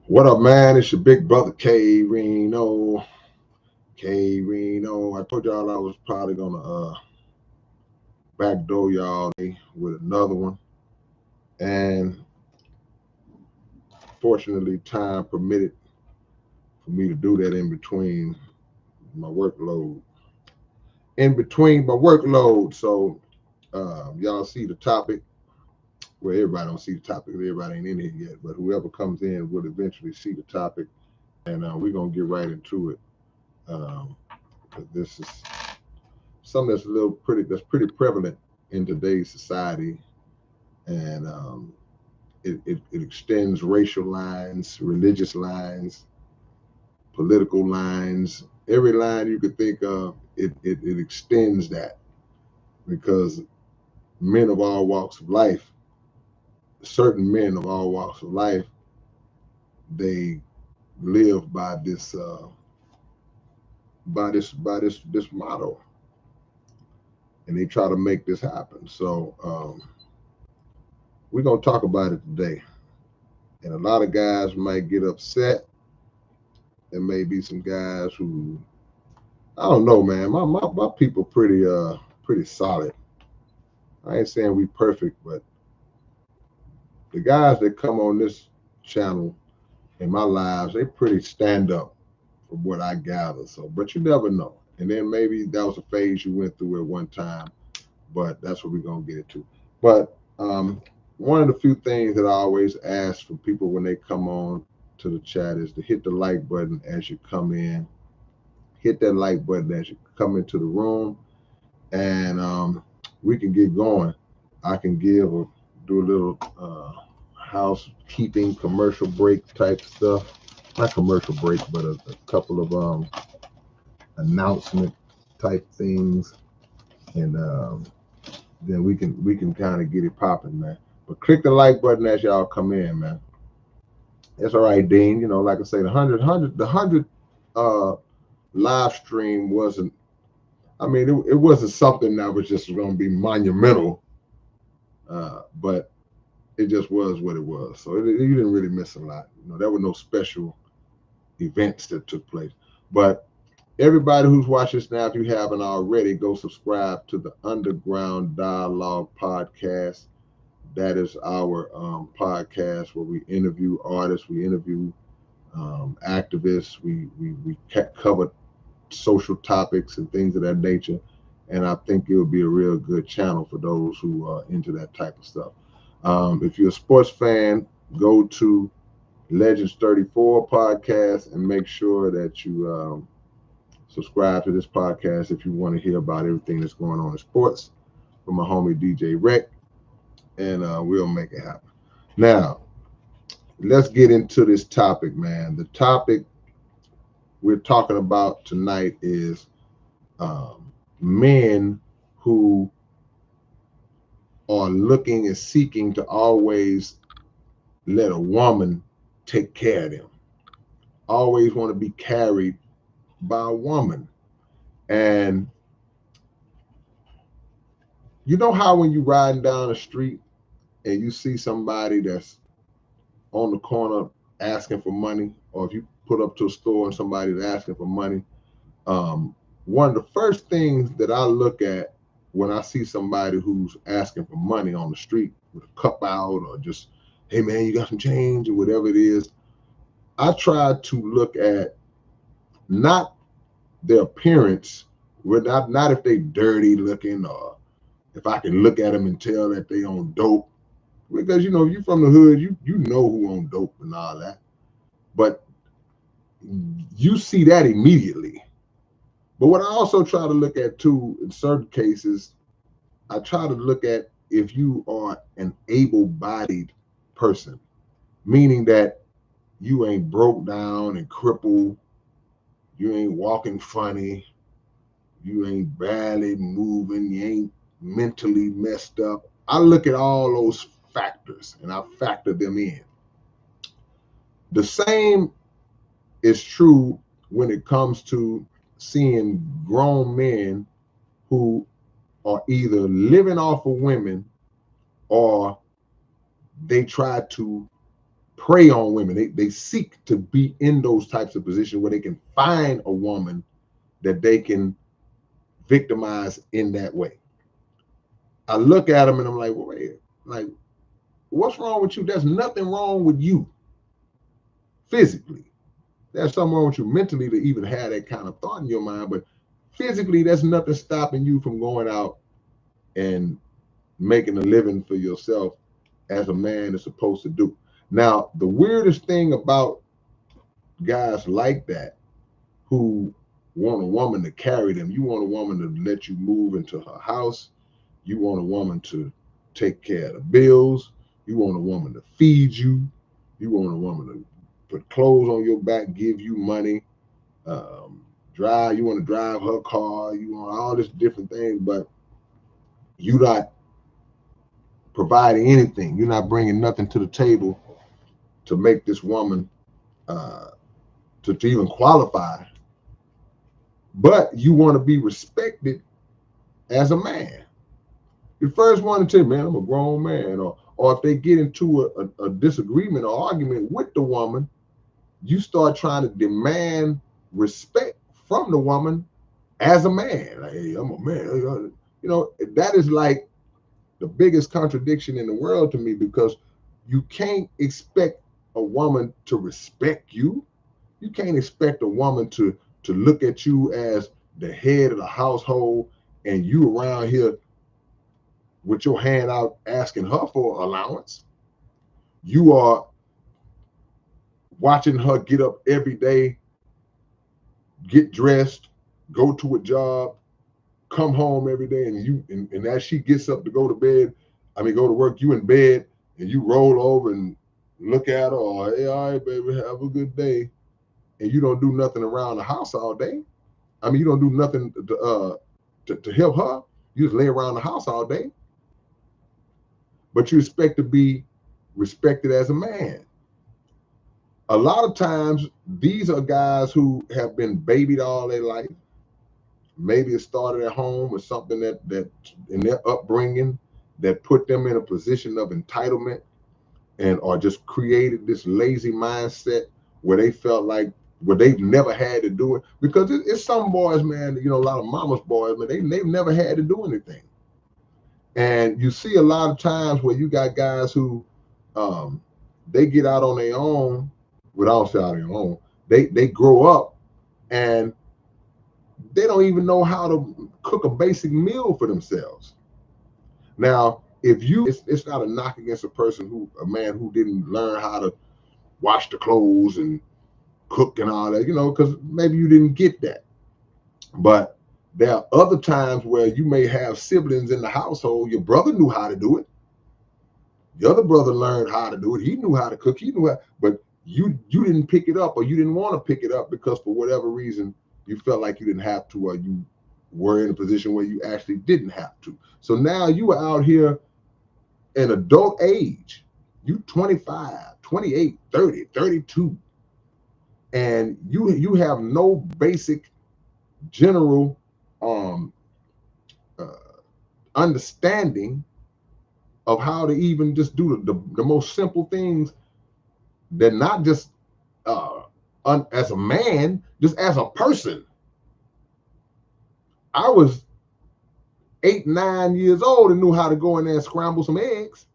What up, man? It's your big brother K-Rino. K-Rino. I told y'all I was probably gonna backdoor y'all with another one. And fortunately, time permitted for me to do that in between my workload. In between my workload. So y'all see the topic. Well, everybody don't see the topic. Everybody ain't in here yet. But whoever comes in will eventually see the topic. And we're gonna get right into it. Um, 'Cause this is something that's pretty prevalent in today's society, and it extends racial lines, religious lines, political lines, every line you could think of. It extends that because men of all walks of life, certain men of all walks of life, they live by this motto, and they try to make this happen. So we're gonna talk about it today. And a lot of guys might get upset. There may be some guys who I don't know, man. My people pretty solid. I ain't saying we perfect, but the guys that come on this channel in my lives, they pretty stand up from what I gather. So, but you never know. And then maybe that was a phase you went through at one time, but that's what we're gonna get into. But one of the few things that I always ask for people when they come on to the chat is to hit the like button as you come in. Hit that like button as you come into the room, and we can get going. I can do a little housekeeping commercial break type stuff. Not commercial break, but a couple of announcement type things, and then we can kind of get it popping, man. But click the like button as y'all come in, man. It's all right, Dean. You know, like I say, the hundred uh, live stream wasn't. I mean, it wasn't something that was just going to be monumental, but it just was what it was. So you didn't really miss a lot. You know, there were no special events that took place. But everybody who's watching this now, if you haven't already, go subscribe to the Underground Dialogue podcast. That is our podcast where we interview artists, we interview activists, we cover social topics and things of that nature. And I think it would be a real good channel for those who are into that type of stuff. If you're a sports fan, go to Legends 34 podcast and make sure that you subscribe to this podcast if you want to hear about everything that's going on in sports from my homie DJ Rec, and we'll make it happen. Now, let's get into this topic, man. The topic we're talking about tonight is men who are looking and seeking to always let a woman take care of them, always want to be carried by a woman. And you know how when you riding down the street and you see somebody that's on the corner asking for money, or if you put up to a store and somebody's asking for money, one of the first things that I look at when I see somebody who's asking for money on the street with a cup out, or just, hey man, you got some change, or whatever it is, I try to look at not their appearance, not if they dirty looking, or if I can look at them and tell that they on dope, because you know, if you from the hood, you know who on dope and all that, but you see that immediately. But what I also try to look at too, in certain cases, I try to look at if you are an able-bodied person, meaning that you ain't broke down and crippled, you ain't walking funny, you ain't barely moving, you ain't mentally messed up. I look at all those factors and I factor them in. The same is true when it comes to seeing grown men who are either living off of women, or they try to prey on women. They seek to be in those types of positions where they can find a woman that they can victimize in that way. I look at them and I'm like, well, wait, like, what's wrong with you? There's nothing wrong with you physically. There's something wrong with you mentally to even have that kind of thought in your mind, but physically, there's nothing stopping you from going out and making a living for yourself as a man is supposed to do. Now, the weirdest thing about guys like that who want a woman to carry them, you want a woman to let you move into her house, you want a woman to take care of the bills, you want a woman to feed you, you want a woman to put clothes on your back, give you money, drive, you want to drive her car, you want all this different things, but you're not providing anything. You're not bringing nothing to the table to make this woman to even qualify. But you want to be respected as a man. The first one to tell you, man, I'm a grown man. Or if they get into a disagreement or argument with the woman, you start trying to demand respect from the woman as a man. Like, hey, I'm a man. You know, that is like the biggest contradiction in the world to me, because you can't expect a woman to respect you. You can't expect a woman to look at you as the head of the household and you around here with your hand out asking her for allowance. You are watching her get up every day, get dressed, go to a job, come home every day, and as she gets up to go to bed, go to work, you in bed and you roll over and look at her, or hey, all right, baby, have a good day, and you don't do nothing around the house all day. You don't do nothing to help her. You just lay around the house all day, but you expect to be respected as a man. A lot of times, these are guys who have been babied all their life. Maybe it started at home or something that in their upbringing that put them in a position of entitlement, and or just created this lazy mindset where they felt like, where they've never had to do it. Because it's some boys, man, a lot of mama's boys, man, they've never had to do anything. And you see a lot of times where you got guys who they get out on their own, without say out on their own, they grow up and they don't even know how to cook a basic meal for themselves. Now, if it's not a knock against a man who didn't learn how to wash the clothes and cook and all that, because maybe you didn't get that. But there are other times where you may have siblings in the household. Your brother knew how to do it. The other brother learned how to do it. He knew how to cook. He knew how, but you didn't pick it up, or you didn't want to pick it up because for whatever reason you felt like you didn't have to, or you were in a position where you actually didn't have to. So now you are out here in adult age. You 25, 28, 30, 32, and you have no basic general uh, understanding of how to even just do the most simple things, that not just as a man, just as a person. I was 8, 9 years old and knew how to go in there and scramble some eggs.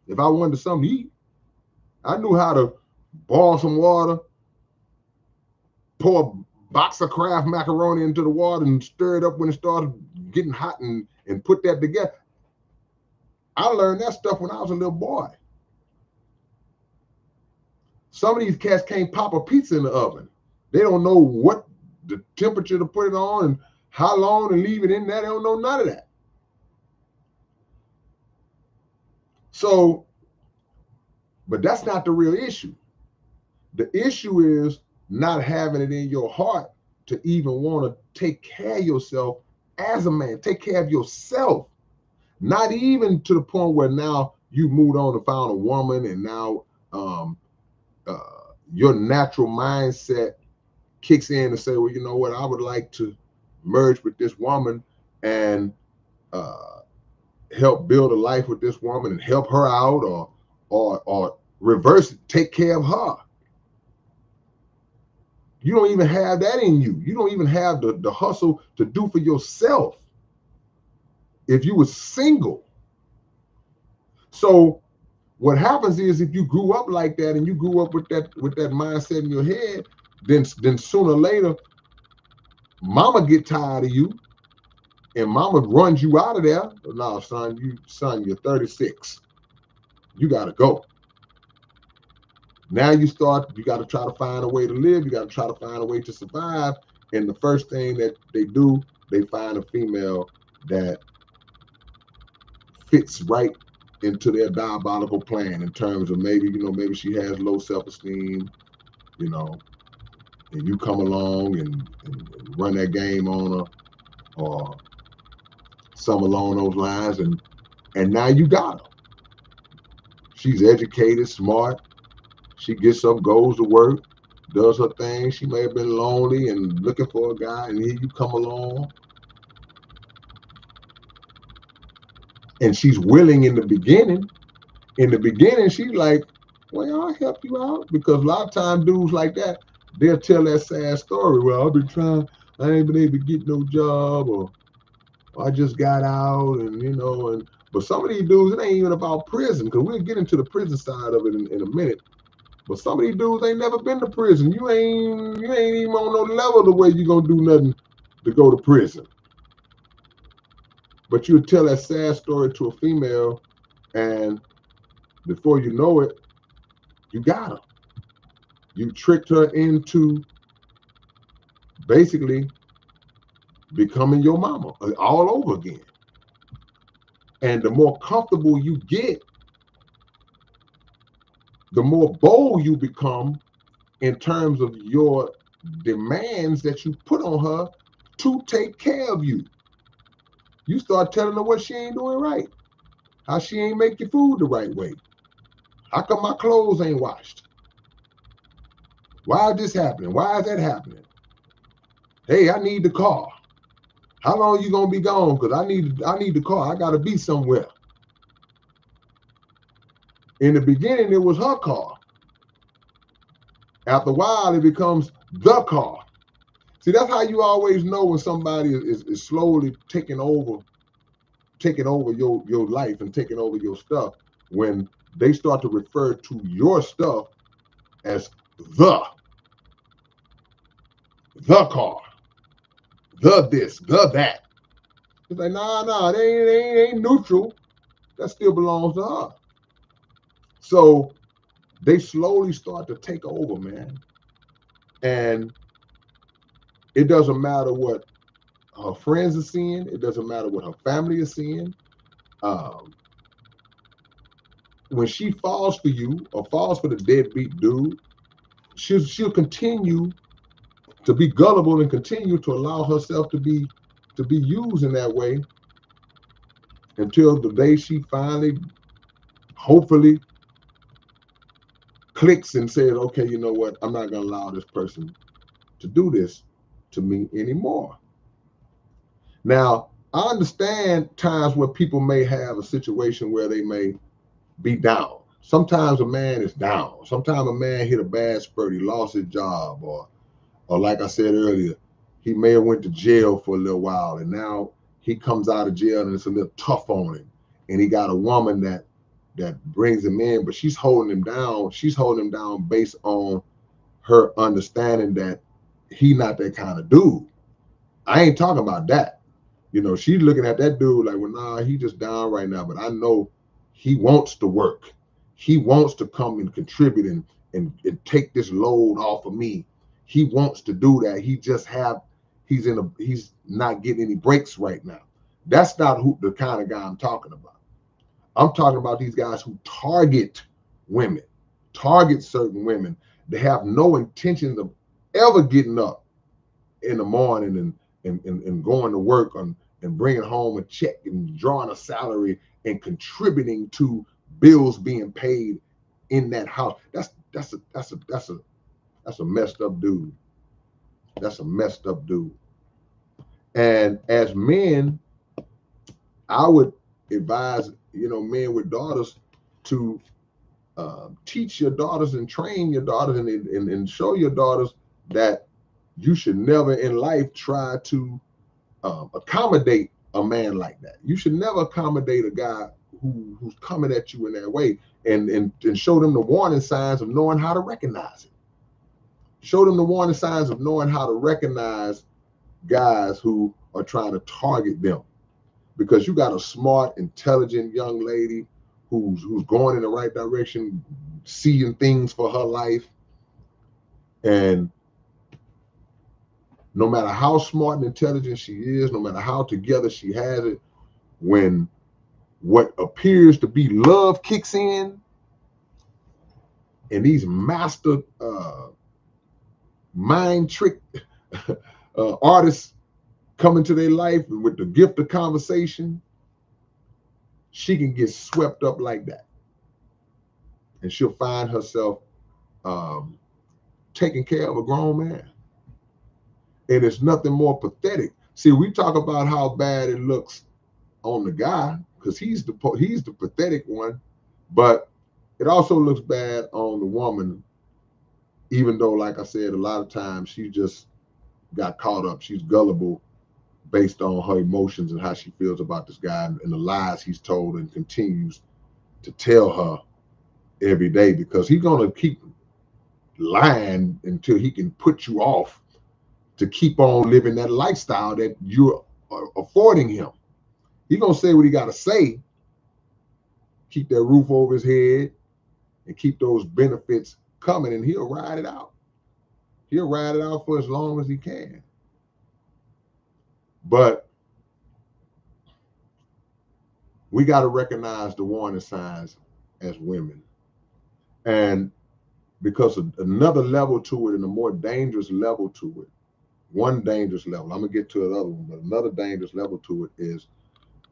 If I wanted something to eat, I knew how to boil some water, pour a box of Kraft macaroni into the water and stir it up when it started getting hot, and put that together. I learned that stuff when I was a little boy. Some of these cats can't pop a pizza in the oven. They don't know what the temperature to put it on and how long to leave it in there. They don't know none of that. So, but that's not the real issue. The issue is not having it in your heart to even want to take care of yourself as a man. Take care of yourself. Not even to the point where now you moved on to found a woman, and now your natural mindset kicks in and say, well, you know what, I would like to merge with this woman and help build a life with this woman and help her out, or Reverse it, take care of her. You don't even have that in you. You don't even have the hustle to do for yourself if you were single. So what happens is if you grew up like that and you grew up with that mindset in your head, then sooner or later, mama get tired of you and mama runs you out of there. No, son, you're 36. You gotta go. Now you got to try to find a way to live. You got to try to find a way to survive. And the first thing that they do, they find a female that fits right into their diabolical plan in terms of maybe she has low self-esteem, you know, and you come along and run that game on her or some along those lines. And now you got her. She's educated, smart. She gets up, goes to work, does her thing. She may have been lonely and looking for a guy, and here you come along. And she's willing in the beginning. In the beginning, she's like, well, I'll help you out. Because a lot of times dudes like that, they'll tell that sad story. Well, I've been trying, I ain't been able to get no job, or I just got out, and but some of these dudes, it ain't even about prison, because we'll get into the prison side of it in a minute. But some of these dudes ain't never been to prison. You ain't even on no level the way you gonna do nothing to go to prison. But you tell that sad story to a female, and before you know it, you got her. You tricked her into basically becoming your mama all over again. And the more comfortable you get, the more bold you become in terms of your demands that you put on her to take care of you. You start telling her what she ain't doing right, how she ain't make your food the right way, how come my clothes ain't washed, why is this happening, why is that happening, hey, I need the car, how long you gonna be gone, because I need the car, I gotta be somewhere. In the beginning it was her car. After a while it becomes the car. See, that's how you always know when somebody is slowly taking over your life and taking over your stuff, when they start to refer to your stuff as the car, the this, the that. It's like, nah, they ain't neutral. That still belongs to her. So they slowly start to take over, man. And it doesn't matter what her friends are seeing. It doesn't matter what her family is seeing. When she falls for you or falls for the deadbeat dude, she'll continue to be gullible and continue to allow herself to be used in that way until the day she finally, hopefully, clicks and says, okay, you know what? I'm not going to allow this person to do this to me anymore. Now, I understand times where people may have a situation where they may be down. Sometimes a man is down. Sometimes a man hit a bad spurt. He lost his job, or like I said earlier, he may have went to jail for a little while, and now he comes out of jail and it's a little tough on him. And he got a woman that brings him in, but she's holding him down. She's holding him down based on her understanding that he not that kind of dude. I ain't talking about that. She's looking at that dude like, well, nah, he just down right now, but I know he wants to work. He wants to come and contribute and take this load off of me. He wants to do that. He's not getting any breaks right now. That's not the kind of guy I'm talking about. I'm talking about these guys who target women, target certain women. They have no intention of ever getting up in the morning and going to work and bringing home a check and drawing a salary and contributing to bills being paid in that house. That's a messed up dude. That's a messed up dude. And as men, I would advise, men with daughters to teach your daughters and train your daughters and show your daughters that you should never in life try to accommodate a man like that. You should never accommodate a guy who's coming at you in that way, and show them the warning signs of knowing how to recognize it. Show them the warning signs of knowing how to recognize guys who are trying to target them. Because you got a smart, intelligent young lady who's going in the right direction, seeing things for her life. And no matter how smart and intelligent she is, no matter how together she has it, when what appears to be love kicks in, and these master mind trick artists come into their life with the gift of conversation, she can get swept up like that. And she'll find herself taking care of a grown man. And it's nothing more pathetic. See, we talk about how bad it looks on the guy because he's the pathetic one, but it also looks bad on the woman, even though, like I said, a lot of times she just got caught up. She's gullible based on her emotions and how she feels about this guy and the lies he's told and continues to tell her every day, because he's going to keep lying until he can put you off to keep on living that lifestyle that you're affording him. He's going to say what he got to say, keep that roof over his head, and keep those benefits coming, and he'll ride it out. He'll ride it out for as long as he can. But we got to recognize the warning signs as women. And because of another level to it and a more dangerous level to it, one dangerous level, I'm going to get to another one, but another dangerous level to it is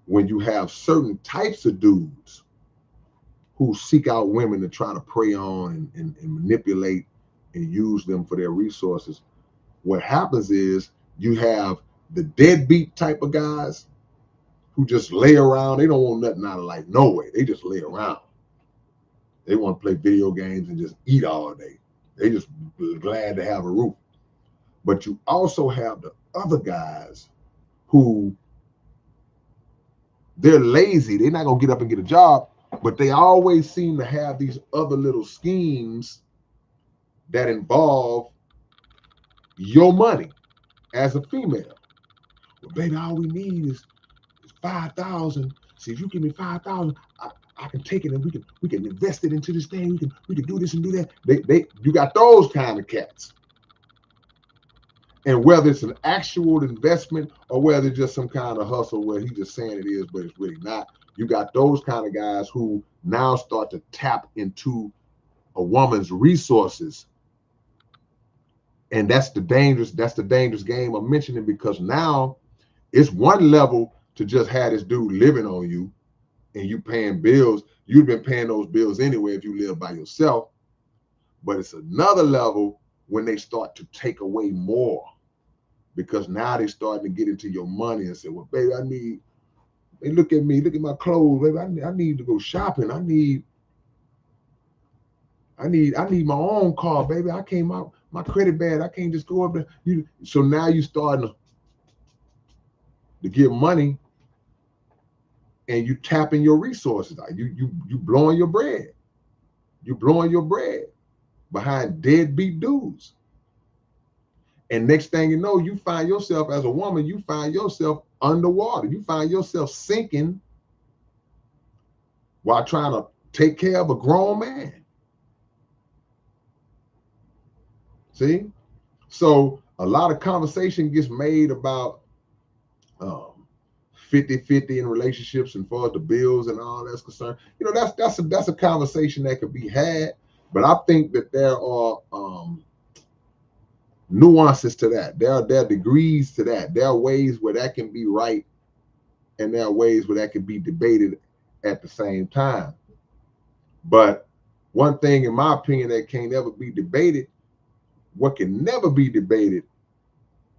when you have certain types of dudes who seek out women to try to prey on and manipulate and use them for their resources. What happens is you have the deadbeat type of guys who just lay around. They don't want nothing out of life, no way. They just lay around. They want to play video games and just eat all day. They just glad to have a roof. But you also have the other guys who they're lazy. They're not going to get up and get a job, but they always seem to have these other little schemes that involve your money as a female. Well, baby, all we need is 5,000. See, if you give me 5,000, I can take it and we can invest it into this thing. We can do this and do that. You got those kind of cats. And whether it's an actual investment or whether it's just some kind of hustle where he's just saying it is, but it's really not, you got those kind of guys who now start to tap into a woman's resources. And that's the dangerous game I'm mentioning, because now it's one level to just have this dude living on you and you paying bills. You've been paying those bills anyway if you live by yourself. But it's another level when they start to take away more, because now they're starting to get into your money and say, well, baby, hey, look at me, look at my clothes, baby. I need to go shopping. I need my own car, baby. I can't, my credit bad. I can't just go up there. So now you starting to get money and you tapping your resources out. You blowing your bread. You blowing your bread behind deadbeat dudes. And next thing you know, you find yourself as a woman, you find yourself underwater. You find yourself sinking while trying to take care of a grown man. See? So a lot of conversation gets made about 50-50 in relationships and far as the bills and all that's concerned. You know, that's a conversation that could be had, but I think that there are nuances to that. There are degrees to that. There are ways where that can be right, and there are ways where that can be debated at the same time. But one thing, in my opinion, that can't ever be debated, what can never be debated,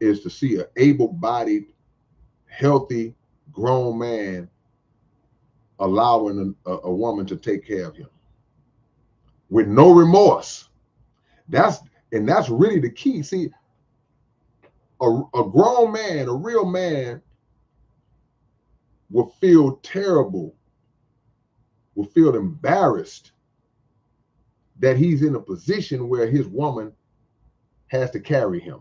is to see an able-bodied, healthy, grown man allowing a woman to take care of him. with no remorse. That's really the key. See, a grown man, a real man, will feel terrible, will feel embarrassed that he's in a position where his woman has to carry him.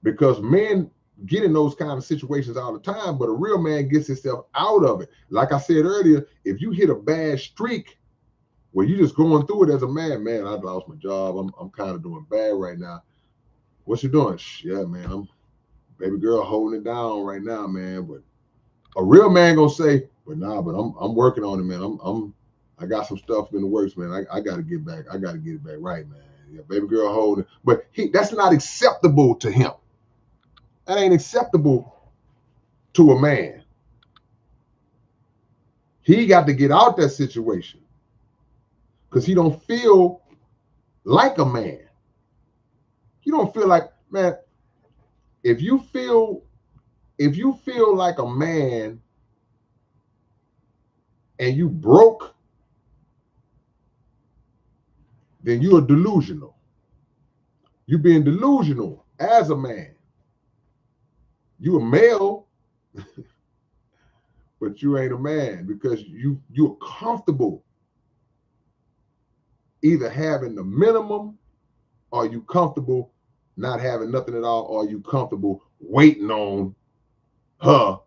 Because men get in those kind of situations all the time, but a real man gets himself out of it. Like I said earlier, if you hit a bad streak where you're just going through it as a man, I lost my job. I'm kind of doing bad right now. What you doing? Yeah, man, I'm baby girl holding it down right now, man. But a real man gonna say, but I'm working on it, man. I got some stuff in the works, man. I gotta get back. I gotta get it back right, man. Yeah, baby girl holding, but that's not acceptable to him. That ain't acceptable to a man. He got to get out that situation because he don't feel like a man. You don't feel like, man, if you feel like a man and you broke, then you are delusional. You being delusional as a man. You a male, but you ain't a man because you're comfortable either having the minimum, or you comfortable not having nothing at all, or you comfortable waiting on her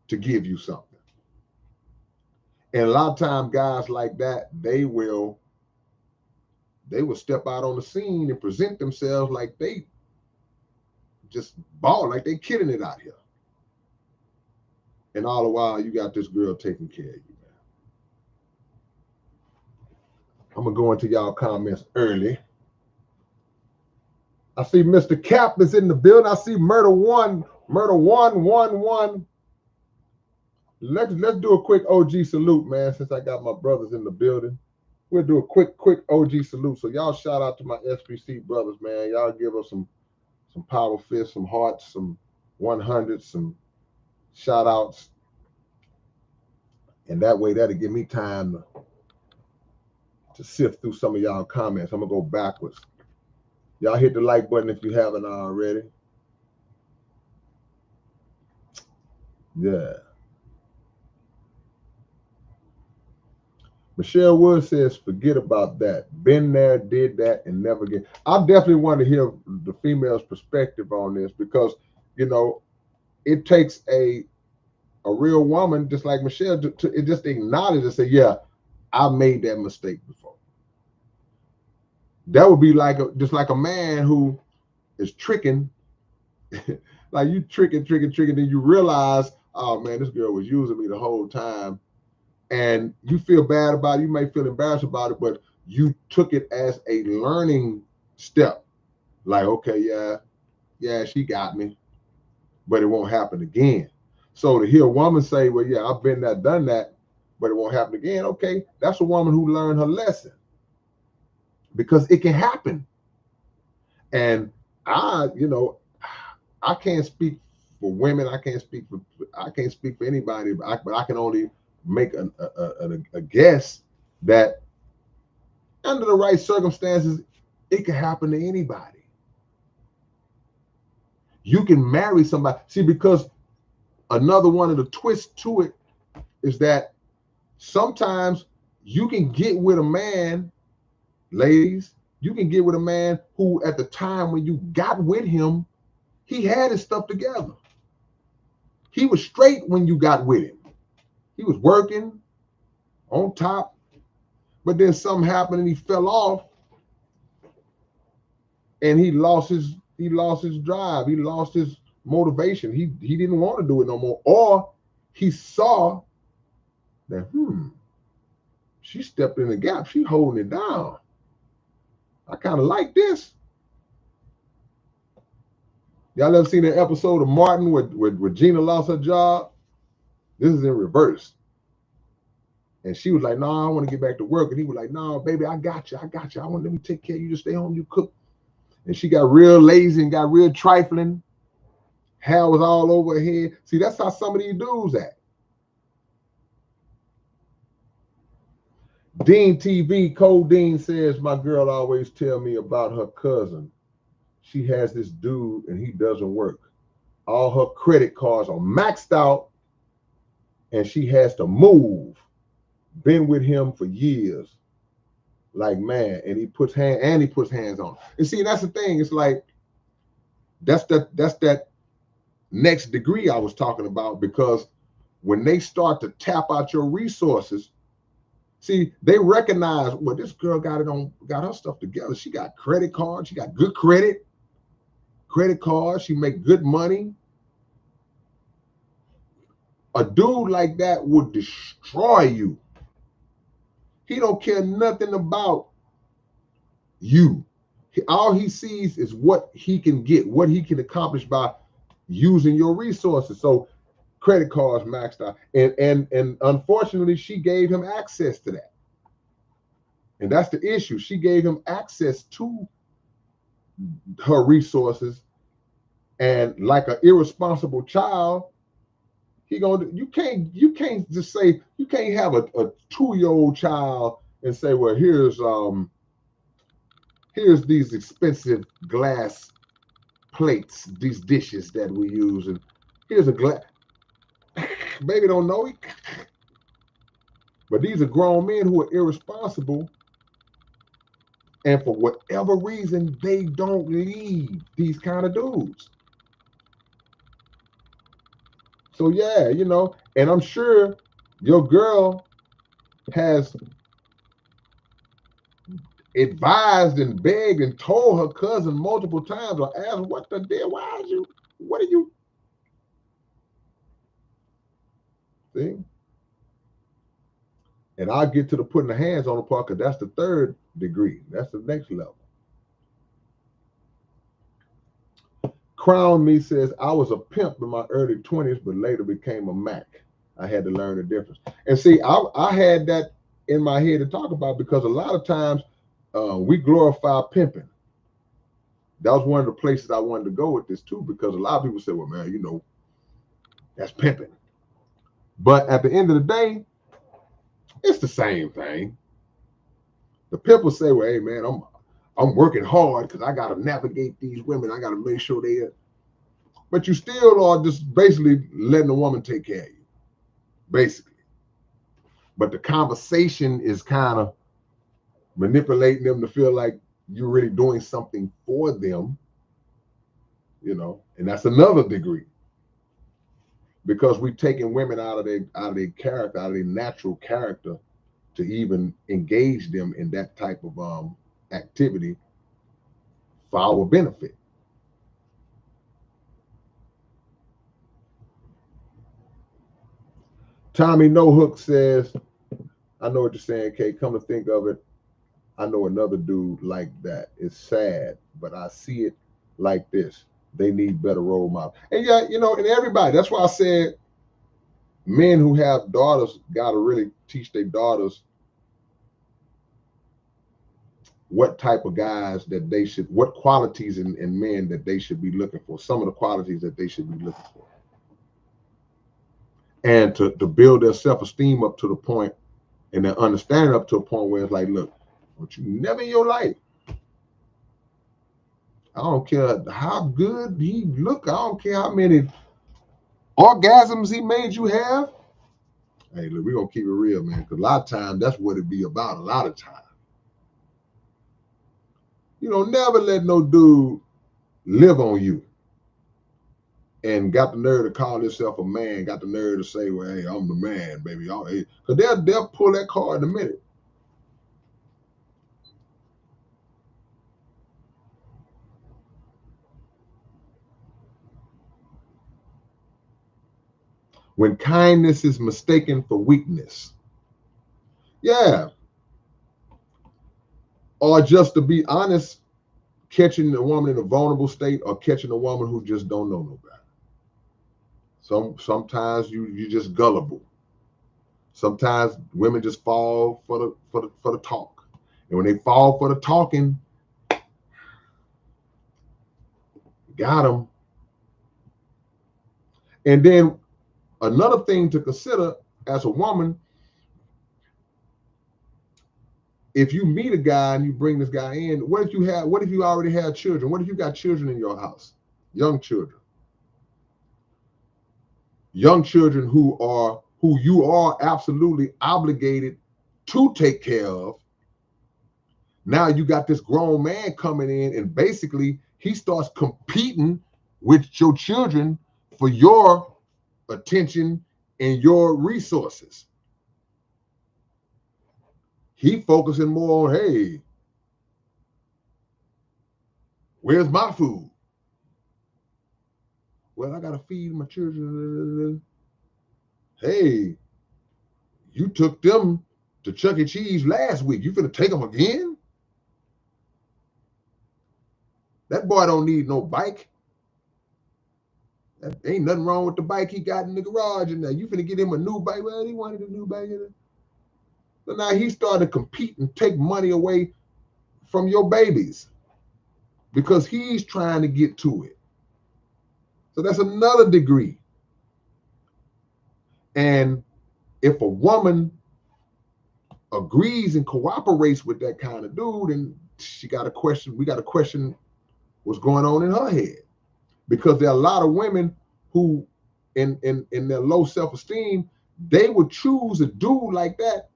to give you something. And a lot of times guys like that, they will step out on the scene and present themselves like they just ball, like they killing it out here. And all the while you got this girl taking care of you, man. I'm gonna go into y'all comments early. I see Mr. Cap is in the building. I see Murder 111. Let's do a quick OG salute, man. Since I got my brothers in the building, we'll do a quick OG salute. So y'all shout out to my SBC brothers, man. Y'all give us some power fists, some hearts, some 100s, some shout outs, and that way that'll give me time to sift through some of y'all comments. I'm gonna go backwards. Y'all hit the like button if you haven't already. Yeah. Michelle Wood says, forget about that. Been there, did that, and never again. I definitely want to hear the female's perspective on this because, you know, it takes a real woman, just like Michelle, to just acknowledge and say, yeah, I made that mistake before. That would be like just like a man who is tricking, like you tricking, then you realize, oh man, this girl was using me the whole time. And you feel bad about it. You may feel embarrassed about it, but you took it as a learning step. Like, okay, yeah, she got me, but it won't happen again. So to hear a woman say, well, yeah, I've been there, done that, but it won't happen again. Okay, that's a woman who learned her lesson because it can happen. And I can't speak for women. I can't speak for anybody, but I can only make a guess that under the right circumstances, it can happen to anybody. You can marry somebody. See, because another one of the twists to it is that sometimes you can get with a man, ladies, you can get with a man who at the time when you got with him, he had his stuff together. He was straight when you got with him. He was working on top, but then something happened and he fell off and he lost his drive. He lost his motivation. He didn't want to do it no more. Or he saw that, she stepped in the gap. She holding it down. I kind of like this. Y'all ever seen that episode of Martin where Gina lost her job? This is in reverse. And she was like, no, I want to get back to work. And he was like, no, baby, I got you. I want let me take care of you. Just stay home, you cook. And she got real lazy and got real trifling. Hair was all over her head. See, that's how some of these dudes act. Dean TV, Codeine says, my girl always tell me about her cousin. She has this dude and he doesn't work. All her credit cards are maxed out and she has to move. Been with him for years. Like, man, and he puts hands on. And see, that's the thing. It's like that's that next degree I was talking about, because when they start to tap out your resources, see, they recognize, well, this girl got her stuff together. She got credit cards, she got good credit cards, she make good money. A dude like that would destroy you. He don't care nothing about you. All he sees is what he can get, what he can accomplish by using your resources. So credit cards maxed out. And unfortunately, she gave him access to that. And that's the issue. She gave him access to her resources. And like an irresponsible child, you can't just say, you can't have a 2-year-old child and say, well, here's these expensive glass plates, these dishes that we use, and here's a glass. Baby don't know it. But these are grown men who are irresponsible, and for whatever reason, they don't leave these kind of dudes. So yeah, and I'm sure your girl has advised and begged and told her cousin multiple times, or asked, what the deal? What are you? See? And I'll get to the putting the hands on the part, because that's the third degree. That's the next level. Crown Me says, I was a pimp in my early 20s, but later became a Mac. I had to learn the difference. And see, I had that in my head to talk about, because a lot of times we glorify pimping. That was one of the places I wanted to go with this too, because a lot of people say, well, man, that's pimping. But at the end of the day, it's the same thing. The pimp will say, well, hey, man, I'm working hard because I got to navigate these women. I got to make sure they are. But you still are just basically letting a woman take care of you, basically. But the conversation is kind of manipulating them to feel like you're really doing something for them, and that's another degree. Because we've taken women out of their character, out of their natural character, to even engage them in that type of activity for our benefit. Tommy No Hook says, I know what you're saying, Kay. Come to think of it, I know another dude like that. It's sad, but I see it like this. They need better role models. And yeah, and everybody, that's why I said men who have daughters got to really teach their daughters what type of guys that they should, what qualities in men that they should be looking for, some of the qualities that they should be looking for. And to build their self-esteem up to the point, and their understanding up to a point where it's like, look, but you never in your life, I don't care how good he look, I don't care how many orgasms he made you have. Hey, look, we're gonna keep it real, man, because a lot of times that's what it be about. A lot of times, never let no dude live on you and got the nerve to call himself a man, got the nerve to say, well, hey, I'm the man, baby. Because they'll pull that card in a minute. When kindness is mistaken for weakness. Yeah. Or just to be honest, catching a woman in a vulnerable state, or catching a woman who just don't know no better. Sometimes you just gullible. Sometimes women just fall for the talk. And when they fall for the talking, got them. And then another thing to consider as a woman, if you meet a guy and you bring this guy in, what if you already have children? What if you got children in your house? Young children. Young children who you are absolutely obligated to take care of. Now you got this grown man coming in, and basically he starts competing with your children for your attention and your resources. He focusing more on, hey, where's my food? Well, I gotta feed my children. Hey, you took them to Chuck E. Cheese last week. You finna take them again? That boy don't need no bike. That ain't nothing wrong with the bike he got in the garage. And now you finna get him a new bike. Well, he wanted a new bike. So now he's starting to compete and take money away from your babies because he's trying to get to it. So that's another degree. And if a woman agrees and cooperates with that kind of dude, and we got to question what's going on in her head. Because there are a lot of women who in their low self-esteem, they would choose a dude like that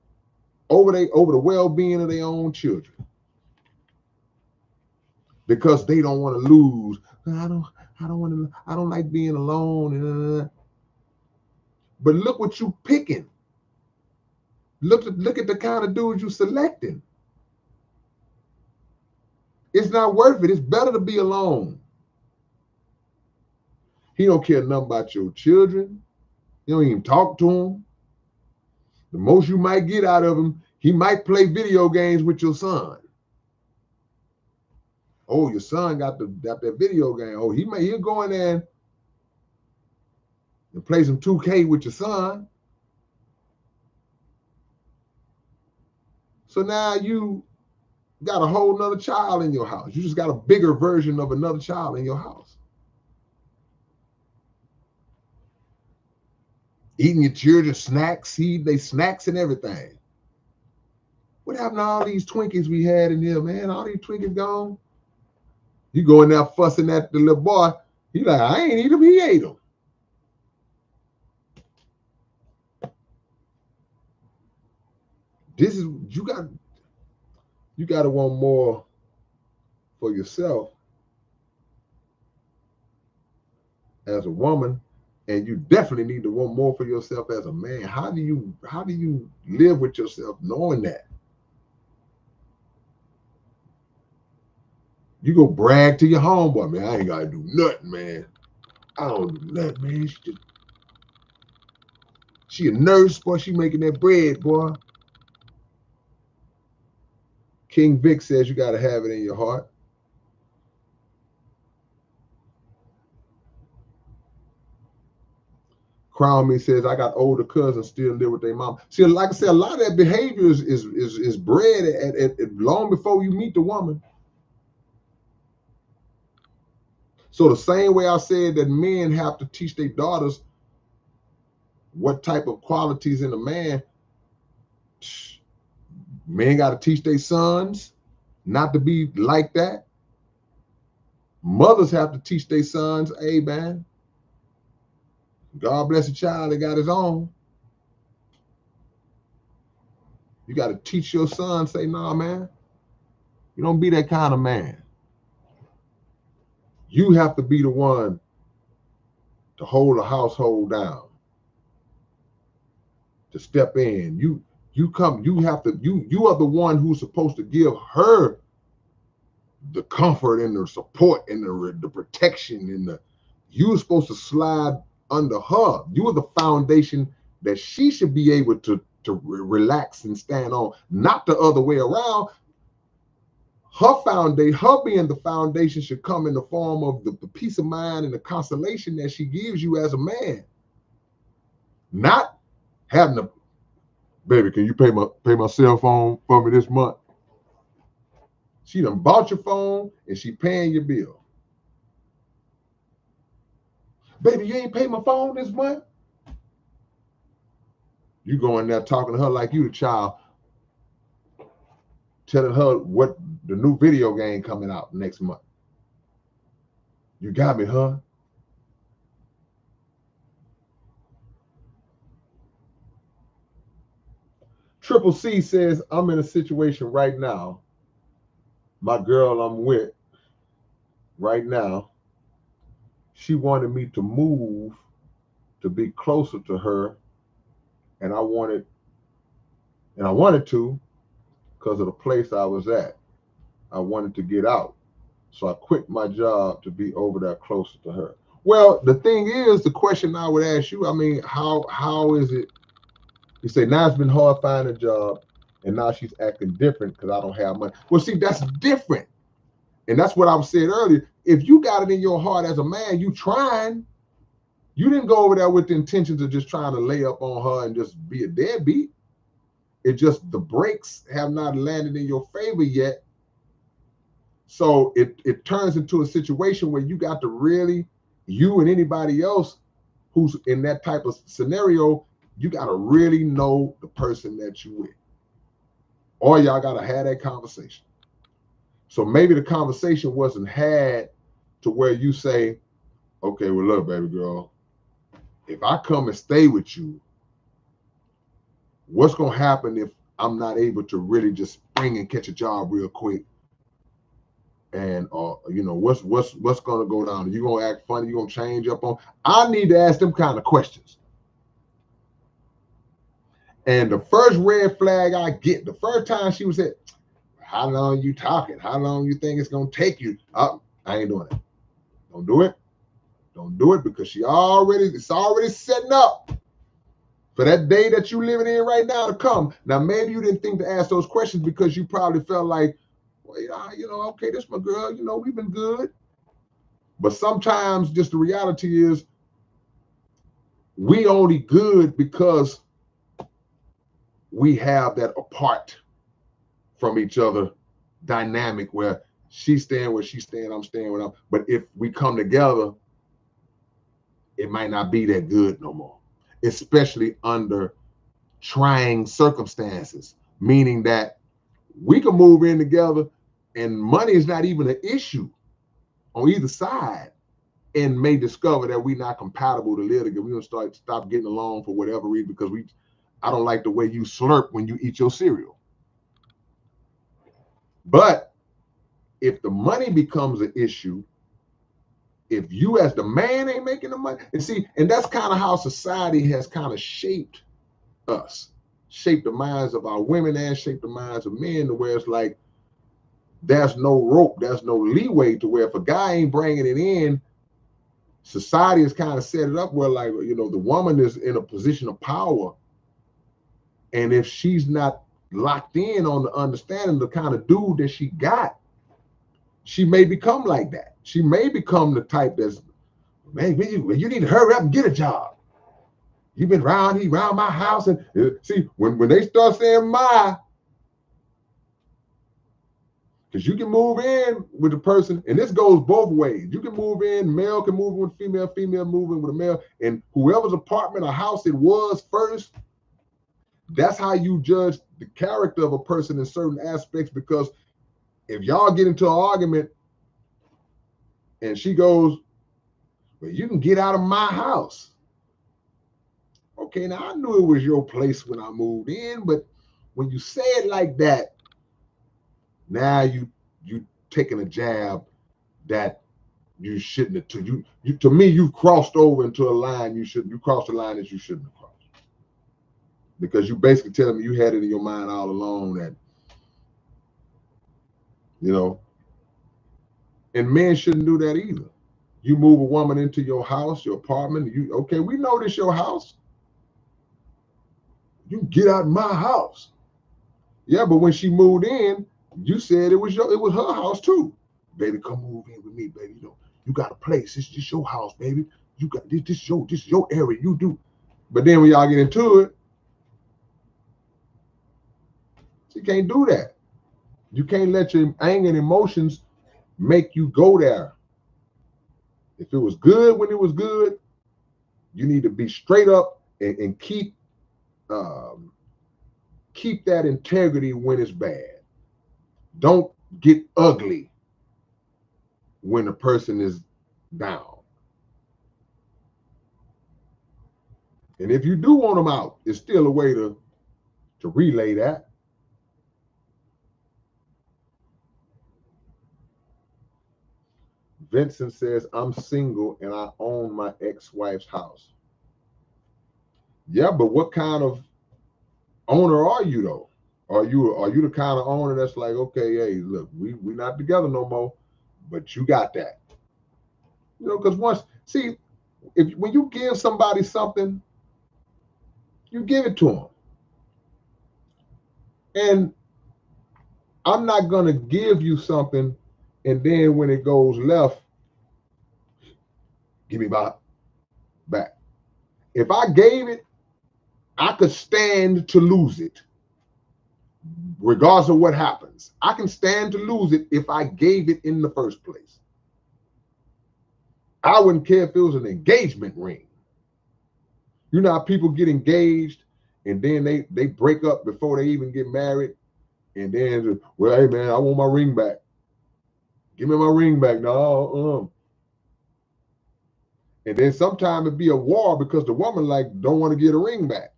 over the well-being of their own children. Because they don't want to lose. I don't like being alone. But look what you picking. Look at the kind of dudes you selecting. It's not worth it. It's better to be alone. He don't care nothing about your children. You don't even talk to them. The most you might get out of him, he might play video games with your son. Oh, your son got that video game. Oh, he'll go in there and play some 2K with your son. So now you got a whole nother child in your house. You just got a bigger version of another child in your house. Eating your children's snacks, they snacks and everything. What happened to all these Twinkies we had in here, man? All these Twinkies gone. You go in there fussing at the little boy. He like, I ain't eat them, he ate them. This is you got to want more for yourself as a woman, and you definitely need to want more for yourself as a man. How do you live with yourself knowing that? You go brag to your homeboy, man, I ain't gotta do nothing, man. I don't do nothing, man. She a nurse, boy. She making that bread, boy. King Vic says you gotta have it in your heart. Crown Me says, I got older cousins still live with their mom. See, like I said, a lot of that behavior is bred at long before you meet the woman. So the same way I said that men have to teach their daughters what type of qualities in a man, men got to teach their sons not to be like that. Mothers have to teach their sons, hey, man, God bless a child that got his own. You got to teach your son, say, nah, man, you don't be that kind of man. You have to be the one to hold a household down, to step in. You are the one who's supposed to give her the comfort and the support and the protection and you're supposed to slide under her. You are the foundation that she should be able to relax and stand on, not the other way around. Her being the foundation should come in the form of the peace of mind and the consolation that she gives you as a man. Not having to, baby, can you pay my cell phone for me this month? She done bought your phone and she paying your bill. Baby, you ain't pay my phone this month? You going there talking to her like you the child. telling her what the new video game coming out next month. You got me, huh? Triple C says, I'm in a situation right now. My girl I'm with right now, she wanted me to move to be closer to her, and I wanted to because of the place I was at. I wanted to get out. So I quit my job to be over there closer to her. Well, the thing is, the question I would ask you, I mean, how is it? You say, now it's been hard finding a job, and now she's acting different because I don't have money. Well, see, that's different. And that's what I said earlier. If you got it in your heart as a man, you trying. You didn't go over there with the intentions of just trying to lay up on her and just be a deadbeat. It just, the brakes have not landed in your favor yet. So it turns into a situation where you got to really, you and anybody else who's in that type of scenario, you got to really know the person that you with. Or y'all got to have that conversation. So maybe the conversation wasn't had to where you say, okay, well, look, baby girl, if I come and stay with you, what's going to happen if I'm not able to really just spring and catch a job real quick? And you know, what's going to go down? You going to act funny? You going to change up on? I need to ask them kind of questions. And the first red flag I get, the first time she was at, how long you talking? How long you think it's going to take you? I ain't doing it. Don't do it. Don't do it, because it's already setting up for that day that you living in right now to come. Now, maybe you didn't think to ask those questions because you probably felt like, well, you know, okay, this my girl, you know, we've been good. But sometimes just the reality is we only good because we have that apart from each other dynamic where she's staying where she's staying, I'm staying where I'm. But if we come together, it might not be that good no more, especially under trying circumstances, meaning that we can move in together and money is not even an issue on either side, and may discover that we're not compatible to live together. We're gonna stop getting along for whatever reason because I don't like the way you slurp when you eat your cereal. But if the money becomes an issue, if you as the man ain't making the money, and that's kind of how society has kind of shaped us, shaped the minds of our women and shaped the minds of men, to where it's like there's no rope, there's no leeway, to where if a guy ain't bringing it in, society has kind of set it up where, like, you know, the woman is in a position of power, and if she's not locked in on the understanding the kind of dude that she got, she may become like that. She may become the type that's, man, you need to hurry up and get a job. You've been around my house. And see, when they start saying my, because you can move in with a person, and this goes both ways. You can move in, male can move in with female, female moving with a male, and whoever's apartment or house it was first, that's how you judge the character of a person in certain aspects. Because if y'all get into an argument and she goes, well, you can get out of my house. Okay, now I knew it was your place when I moved in, but when you say it like that, now you taking a jab that you shouldn't have. To me, you've crossed over into a line you crossed a line that you shouldn't have crossed. Because you basically telling me you had it in your mind all along that, you know, and men shouldn't do that either. You move a woman into your house, your apartment, okay, we know this your house. You get out of my house. Yeah, but when she moved in, you said it was her house too. Baby, come move in with me, baby. You got a place. It's just your house, baby. You got this is your area. You do. But then when y'all get into it, you can't do that. You can't let your anger and emotions make you go there. If it was good when it was good, you need to be straight up and keep that integrity when it's bad. Don't get ugly when the person is down. And if you do want them out, it's still a way to relay that. Vincent says, I'm single and I own my ex-wife's house. Yeah, but what kind of owner are you though? Are you the kind of owner that's like, okay, hey, look, we not together no more, but you got that. You know, because when you give somebody something, you give it to them. And I'm not gonna give you something, and then when it goes left, give me back. If I gave it, I could stand to lose it, regardless of what happens. I can stand to lose it if I gave it in the first place. I wouldn't care if it was an engagement ring. You know how people get engaged and then they break up before they even get married, and then, well, hey man, I want my ring back. Give me my ring back. No, And then sometimes it'd be a war because the woman don't want to get a ring back.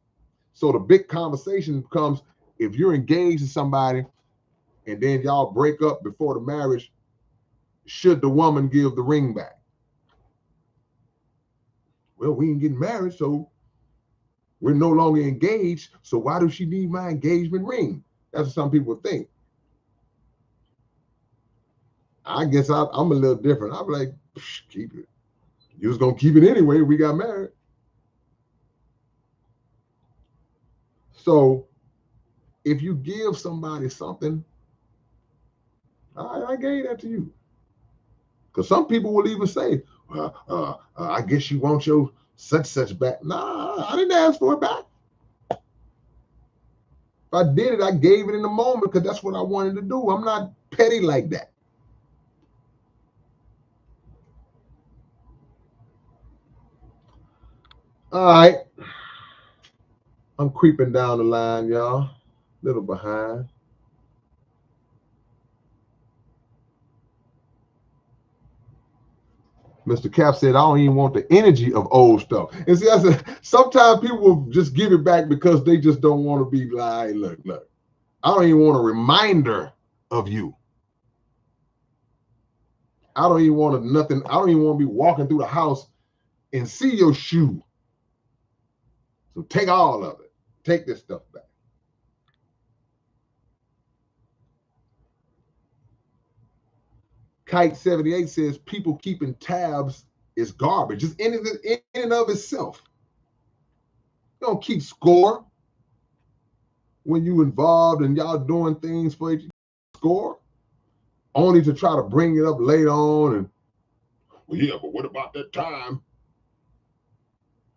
So the big conversation comes if you're engaged to somebody and then y'all break up before the marriage, should the woman give the ring back? Well, we ain't getting married, so we're no longer engaged. So why does she need my engagement ring? That's what some people think. I guess I'm a little different. I'm like, keep it. You was gonna keep it anyway. We got married. So if you give somebody something, I gave that to you. Because some people will even say, I guess you want your such back. Nah, I didn't ask for it back. If I did it, I gave it in the moment because that's what I wanted to do. I'm not petty like that. All right. I'm creeping down the line, y'all. Little behind. Mr. Cap said, I don't even want the energy of old stuff. And see, I said, sometimes people will just give it back because they just don't want to be like, look, I don't even want a reminder of you. I don't even want nothing. I don't even want to be walking through the house and see your shoe. So take all of it. Take this stuff back. Kite 78 says people keeping tabs is garbage. Just in and of itself. You don't keep score when you involved and y'all doing things for each score, only to try to bring it up later on. And well, yeah, but what about that time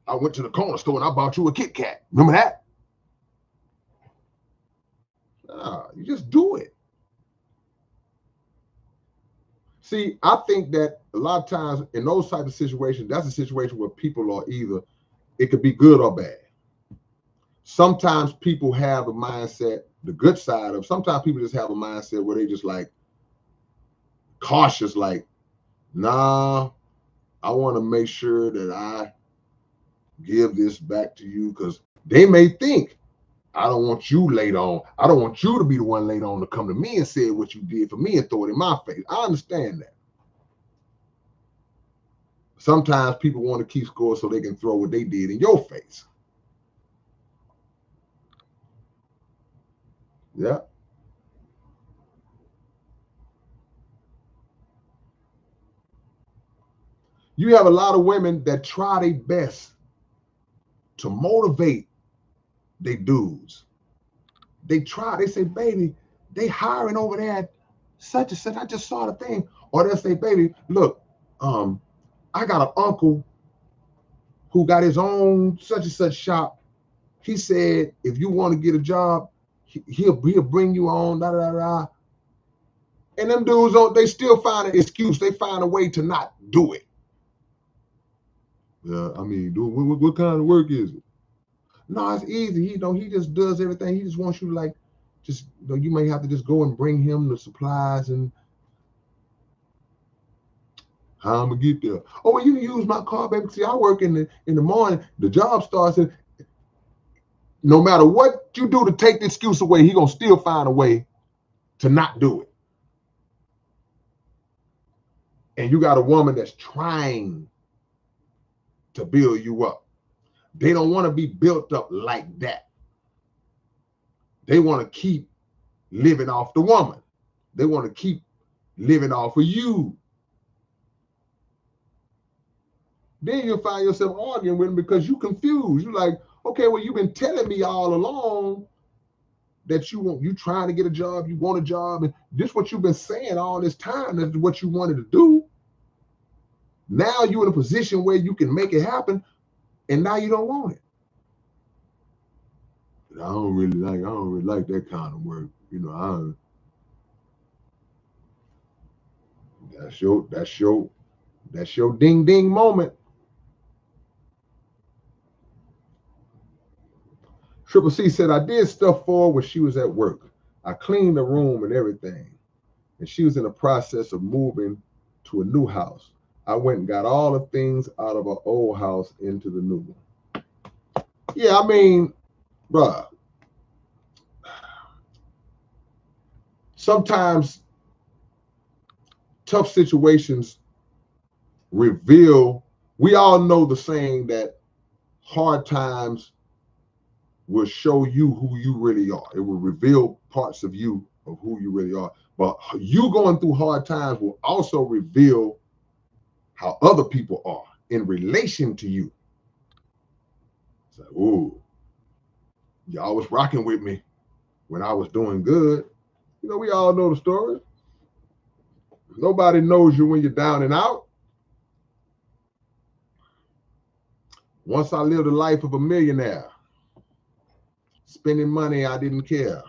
I went to the corner store and I bought you a Kit Kat? Remember that? Nah, you just do it. See, I think that a lot of times in those types of situations, that's a situation where people are either, it could be good or bad. Sometimes people have a mindset, the good side of, sometimes people just have a mindset where they just like cautious, like, nah, I want to make sure that I give this back to you because they may think, I don't want you later on. I don't want you to be the one later on to come to me and say what you did for me and throw it in my face. I understand that. Sometimes people want to keep score so they can throw what they did in your face. Yeah. You have a lot of women that try their best to motivate their dudes. They say, baby, they hiring over there at such and such. I just saw the thing. Or they'll say, baby, look, I got an uncle who got his own such and such shop. He said, if you want to get a job, he'll bring you on, da da da. And them dudes, they still find an excuse. They find a way to not do it. Yeah, I mean, dude, what kind of work is it? No, it's easy. He just does everything. He just wants you to like Just, you may have to just go and bring him the supplies and how I'm gonna get there. Oh, well, you can use my car, baby. See, I work in the morning. The job starts at, no matter what you do to take the excuse away, he gonna still find a way to not do it. And you got a woman that's trying to build you up. They don't want to be built up like that. They want to keep living off the woman. They want to keep living off of you. Then you'll find yourself arguing with them because you're confused. You're like, okay, well, you've been telling me all along that you trying to get a job, you want a job, and this is what you've been saying all this time. That's what you wanted to do. Now you're in a position where you can make it happen, and now you don't want it. I don't really like that kind of work. That's your ding ding moment. Triple C said, I did stuff for her when she was at work. I cleaned the room and everything. And she was in the process of moving to a new house. I went and got all the things out of her old house into the new one. Yeah, I mean, bruh, sometimes tough situations reveal, we all know the saying that hard times will show you who you really are. It will reveal parts of you, of who you really are. But you going through hard times will also reveal how other people are in relation to you. It's like, ooh, y'all was rocking with me when I was doing good. We all know the story. Nobody knows you when you're down and out. Once I lived the life of a millionaire, spending money I didn't care,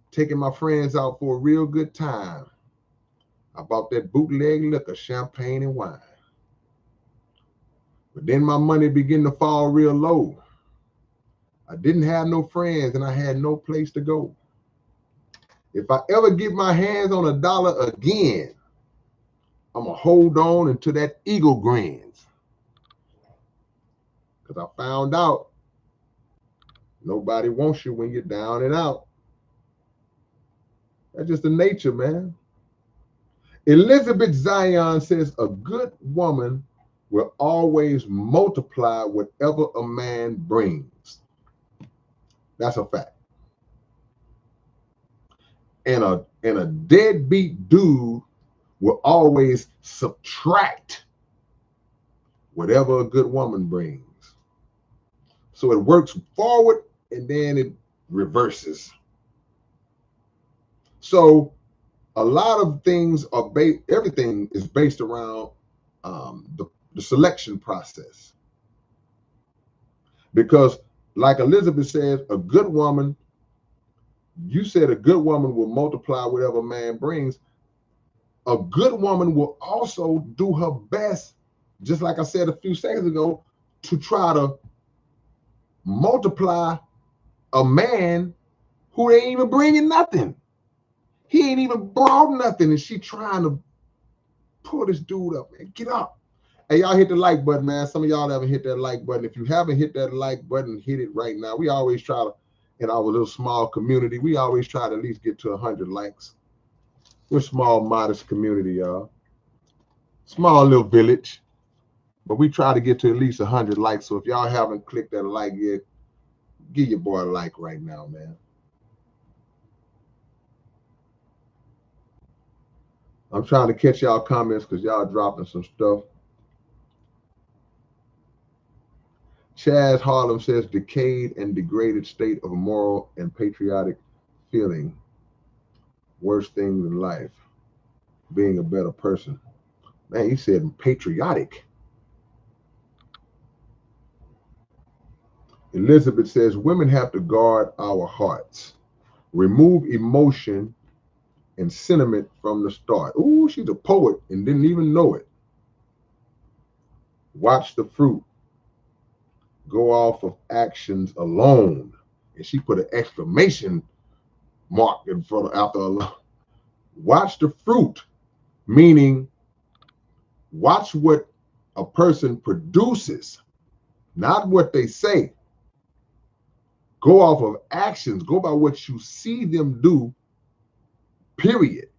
taking my friends out for a real good time. I bought that bootleg liquor, champagne and wine. But then my money began to fall real low. I didn't have no friends and I had no place to go. If I ever get my hands on $1 again, I'm going to hold on until that eagle grins. Because I found out nobody wants you when you're down and out. That's just the nature, man. Elizabeth Zion says a good woman will always multiply whatever a man brings. That's a fact. And a deadbeat dude will always subtract whatever a good woman brings. So it works forward and then it reverses. So a lot of things are everything is based around the selection process. Because like Elizabeth says, a good woman, you said a good woman will multiply whatever man brings. A good woman will also do her best, just like I said a few seconds ago, to try to multiply a man who ain't even bringing nothing. He ain't even brought nothing, and she trying to pull this dude up, man. Get up. Hey, y'all hit the like button, man. Some of y'all haven't hit that like button. If you haven't hit that like button, hit it right now. We always try to, in our little small community, we always try to at least get to 100 likes. We're a small, modest community, y'all. Small little village. But we try to get to at least 100 likes. So if y'all haven't clicked that like yet, give your boy a like right now, man. I'm trying to catch y'all comments because y'all dropping some stuff. Chaz Harlem says decayed and degraded state of moral and patriotic feeling. Worst thing in life. Being a better person. Man, he said patriotic. Elizabeth says women have to guard our hearts. Remove emotion and sentiment from the start. Ooh, she's a poet and didn't even know it. Watch the fruit. Go off of actions alone. And she put an exclamation mark in front of after Allah. Watch the fruit, meaning watch what a person produces, not what they say. Go off of actions. Go by what you see them do, period.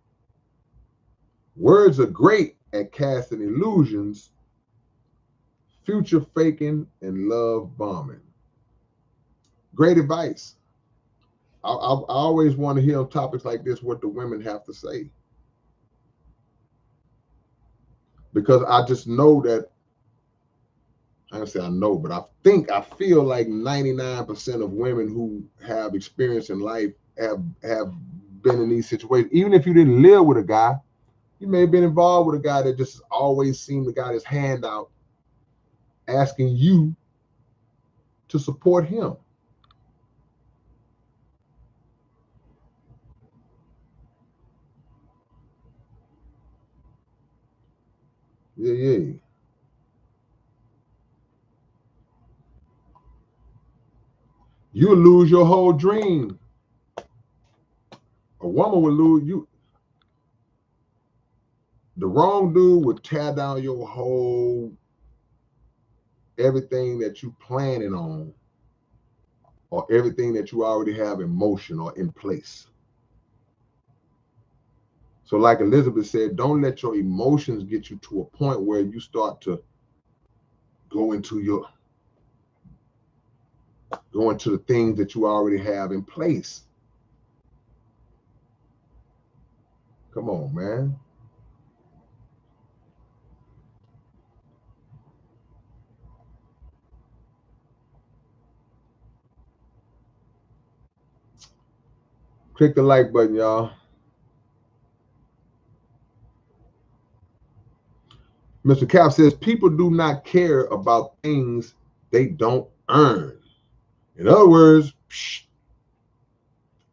Words are great at casting illusions, future faking, and love bombing. Great advice. I always want to hear on topics like this what the women have to say. Because I just know that, I don't say I know, but I feel like 99% of women who have experience in life have been in these situations. Even if you didn't live with a guy, you may have been involved with a guy that just always seemed to got his hand out, asking you to support him. Yeah. You'll lose your whole dream. A woman will lose you. The wrong dude would tear down your whole everything that you planning on, or everything that you already have in motion or in place. So like Elizabeth said, don't let your emotions get you to a point where you start to go into the things that you already have in place. Come on, man. Click the like button, y'all. Mr. Cap says people do not care about things they don't earn. In other words,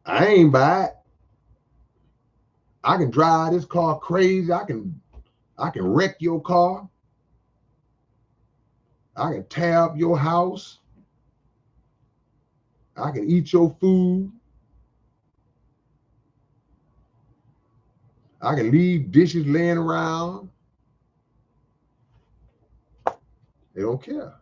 I ain't buy it. I can drive this car crazy. I can wreck your car. I can tear up your house. I can eat your food. I can leave dishes laying around. They don't care.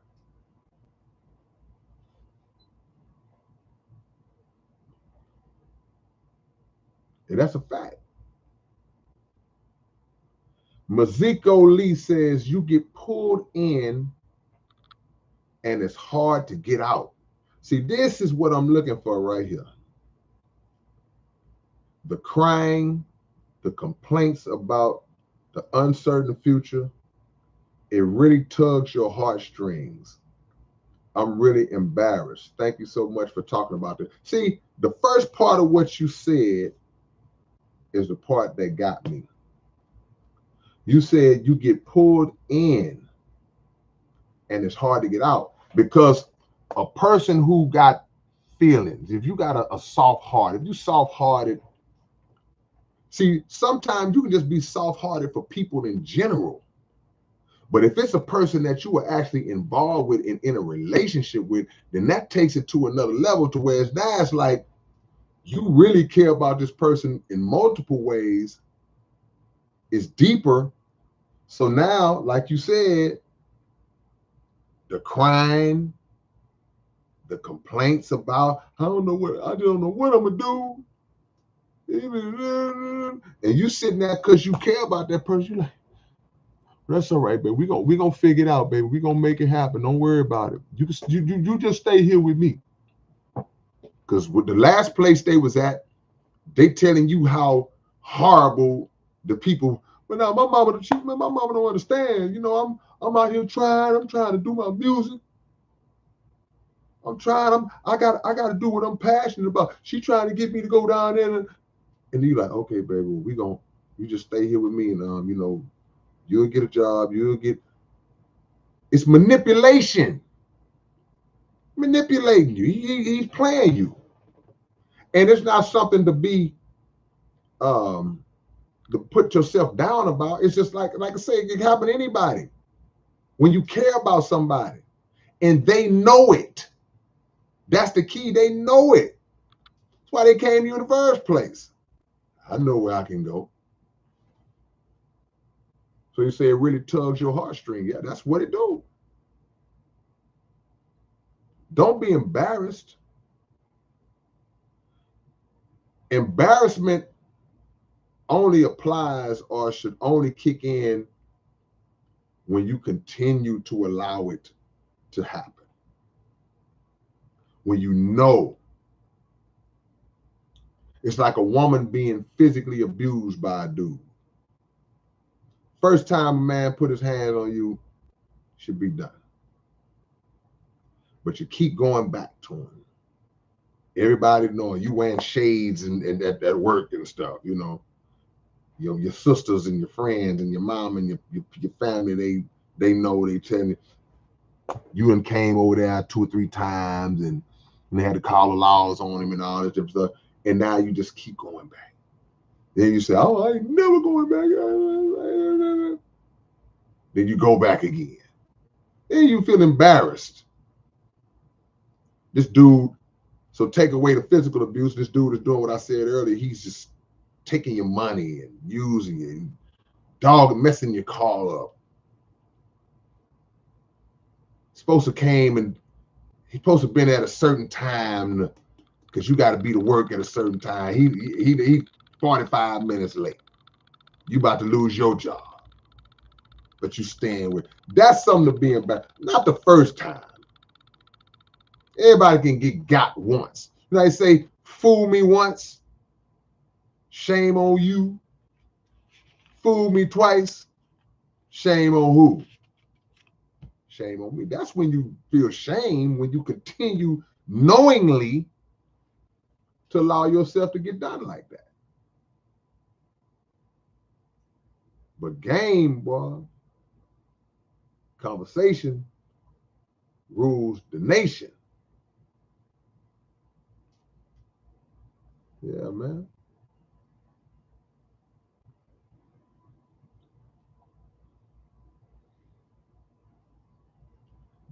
And that's a fact. Maziko Lee says you get pulled in and it's hard to get out. See, this is what I'm looking for right here. The crying, the complaints about the uncertain future, it really tugs your heartstrings. I'm really embarrassed. Thank you so much for talking about this. See, the first part of what you said is the part that got me. You said you get pulled in and it's hard to get out, because a person who got feelings, if you got a soft heart, if you soft-hearted, see, sometimes you can just be soft-hearted for people in general. But if it's a person that you are actually involved with in a relationship with, then that takes it to another level, to where it's like you really care about this person in multiple ways. It's deeper. So now, like you said, the crying, the complaints about, I just don't know what I'm gonna do. And you sitting there because you care about that person. You're like, that's all right, baby. We gonna figure it out, baby. We gonna make it happen. Don't worry about it. You just stay here with me. Because with the last place they was at, they telling you how horrible the people. But now my mama don't understand. You know, I'm out here trying. I'm trying to do my music. I'm trying. I got to do what I'm passionate about. She trying to get me to go down there, and you like, okay, baby, you just stay here with me, and you know, you'll get a job. It's manipulation. Manipulating you. He's playing you, and it's not something to be to put yourself down about. It's just like I say, it can happen to anybody. When you care about somebody and they know it, that's the key. They know it. That's why they came to you in the first place. I know where I can go. So you say it really tugs your heartstring. Yeah, that's what it do. Don't be embarrassed. Embarrassment only applies or should only kick in when you continue to allow it to happen. When you know. It's like a woman being physically abused by a dude. First time a man put his hands on you should be done. But you keep going back to him. Everybody knowing you wearing shades and at work and stuff, you know. Your sisters and your friends and your mom and your family, they know, they tell you and came over there 2 or 3 times and they had to call the laws on him and all this different stuff. And now you just keep going back. Then you say, oh, I ain't never going back. Then you go back again. Then you feel embarrassed. This dude, so take away the physical abuse, this dude is doing what I said earlier. He's just taking your money and using it. Dog messing your car up. Supposed to came and he's supposed to have been at a certain time because you got to be to work at a certain time. He 45 minutes late. You about to lose your job. But you stand with. That's something to be embarrassed. Not the first time. Everybody can get got once. You know, they say, fool me once, shame on you. Fool me twice, shame on who? Shame on me. That's when you feel shame, when you continue knowingly to allow yourself to get done like that. But game, boy, conversation rules the nation. Yeah, man.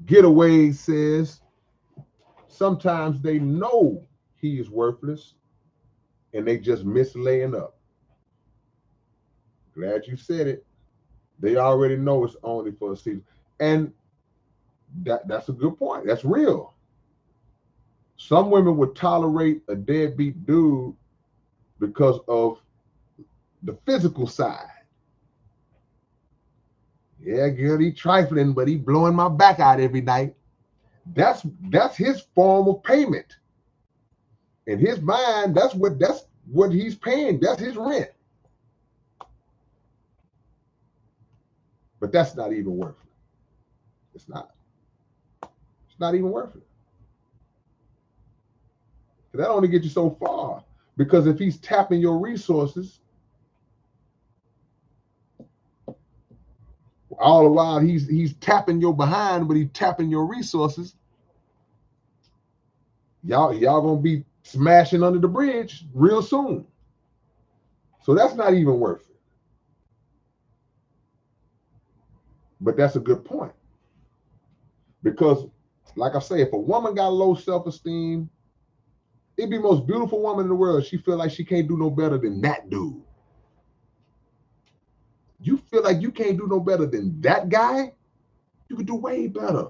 Getaway says sometimes they know he is worthless and they just miss laying up. Glad you said it. They already know it's only for a season. And that's a good point. That's real. Some women would tolerate a deadbeat dude because of the physical side. Yeah, girl, he trifling, but he blowing my back out every night. That's his form of payment. In his mind, that's what he's paying. That's his rent. But that's not even worth it. It's not. It's not even worth it. That only gets you so far. Because if he's tapping your resources, all the while he's tapping your behind, but he's tapping your resources. Y'all gonna be smashing under the bridge real soon. So that's not even worth it. But that's a good point. Because, like I say, if a woman got low self-esteem, it'd be the most beautiful woman in the world. She feel like she can't do no better than that dude. You feel like you can't do no better than that guy? You could do way better.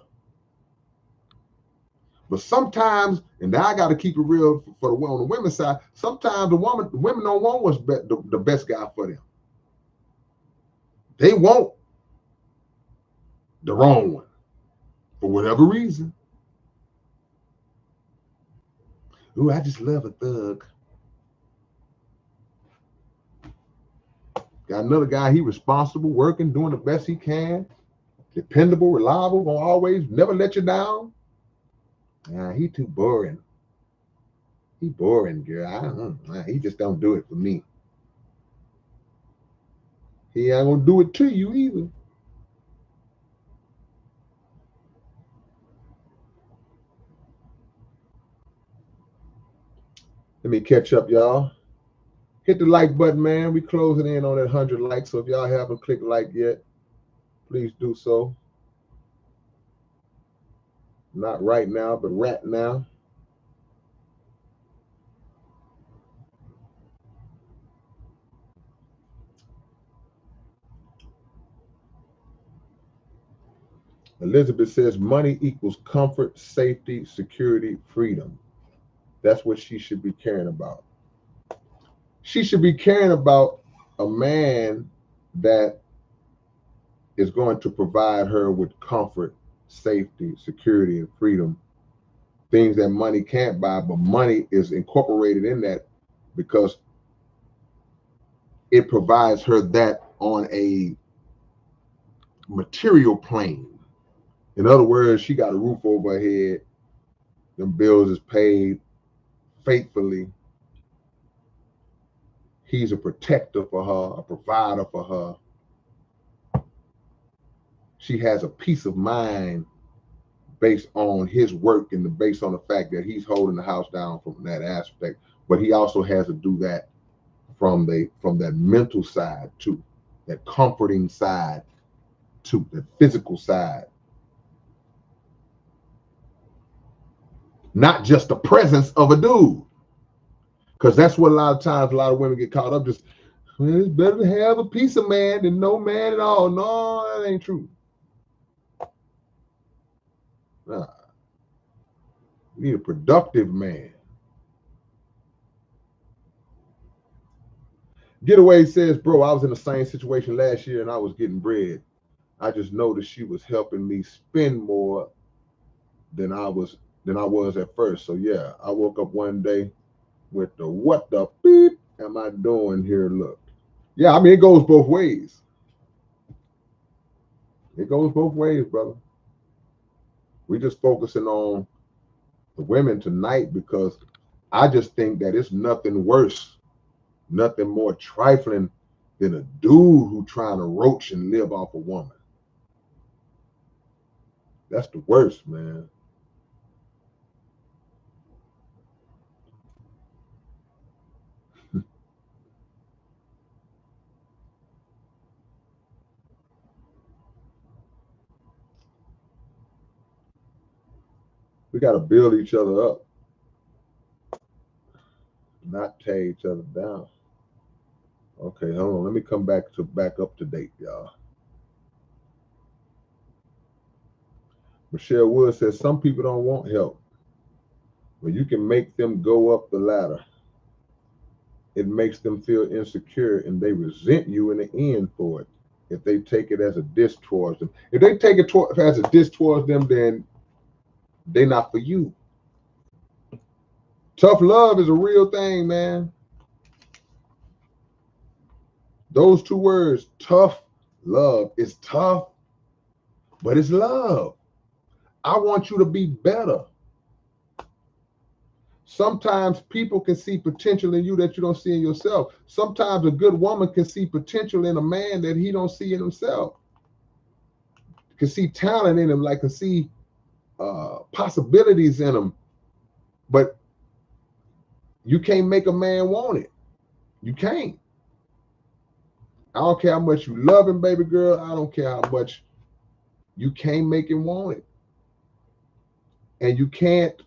But sometimes, and now I got to keep it real for the on the women's side. Sometimes the women don't want what's the best guy for them. They want the wrong one for whatever reason. Ooh, I just love a thug. Got another guy, he responsible, working, doing the best he can, dependable, reliable, gonna always never let you down. Nah, he too boring. He boring, girl. He just don't do it for me. He ain't gonna do it to you either. Let me catch up, y'all. Hit the like button, man. We closing in on that 100 likes. So if y'all haven't clicked like yet, please do so. Not right now, but right now. Elizabeth says money equals comfort, safety, security, freedom. That's what she should be caring about. She should be caring about a man that is going to provide her with comfort, safety, security, and freedom. Things that money can't buy, but money is incorporated in that because it provides her that on a material plane. In other words, she got a roof over her head, them bills is paid faithfully. He's a protector for her, a provider for her. She has a peace of mind based on his work and based on the fact that he's holding the house down from that aspect. But he also has to do that from that mental side too, that comforting side too, that physical side. Not just the presence of a dude. Because that's what a lot of times a lot of women get caught up. Just, well, it's better to have a piece of man than no man at all. No, that ain't true. Nah, you need a productive man. Getaway says, bro, I was in the same situation last year and I was getting bread. I just noticed she was helping me spend more than I was at first. So yeah, I woke up one day with the what the beep am I doing here? Look. Yeah, I mean it goes both ways. It goes both ways, brother. We just focusing on the women tonight because I just think that it's nothing worse, nothing more trifling than a dude who trying to roach and live off a woman. That's the worst, man. We got to build each other up, not tear each other down. Okay, hold on. Let me come back up to date, y'all. Michelle Wood says some people don't want help, but you can make them go up the ladder. It makes them feel insecure and they resent you in the end for it. If they take it as a diss towards them, if they take it as a diss towards them, then they're not for you. Tough love is a real thing, man. Those two words, tough love, is tough, but it's love. I want you to be better. Sometimes people can see potential in you that you don't see in yourself. Sometimes a good woman can see potential in a man that he don't see in himself. Can see talent in him, like can see possibilities in him. But you can't make a man want it. You can't. I don't care how much you love him, baby girl. I don't care how much you can't make him want it. And you can't.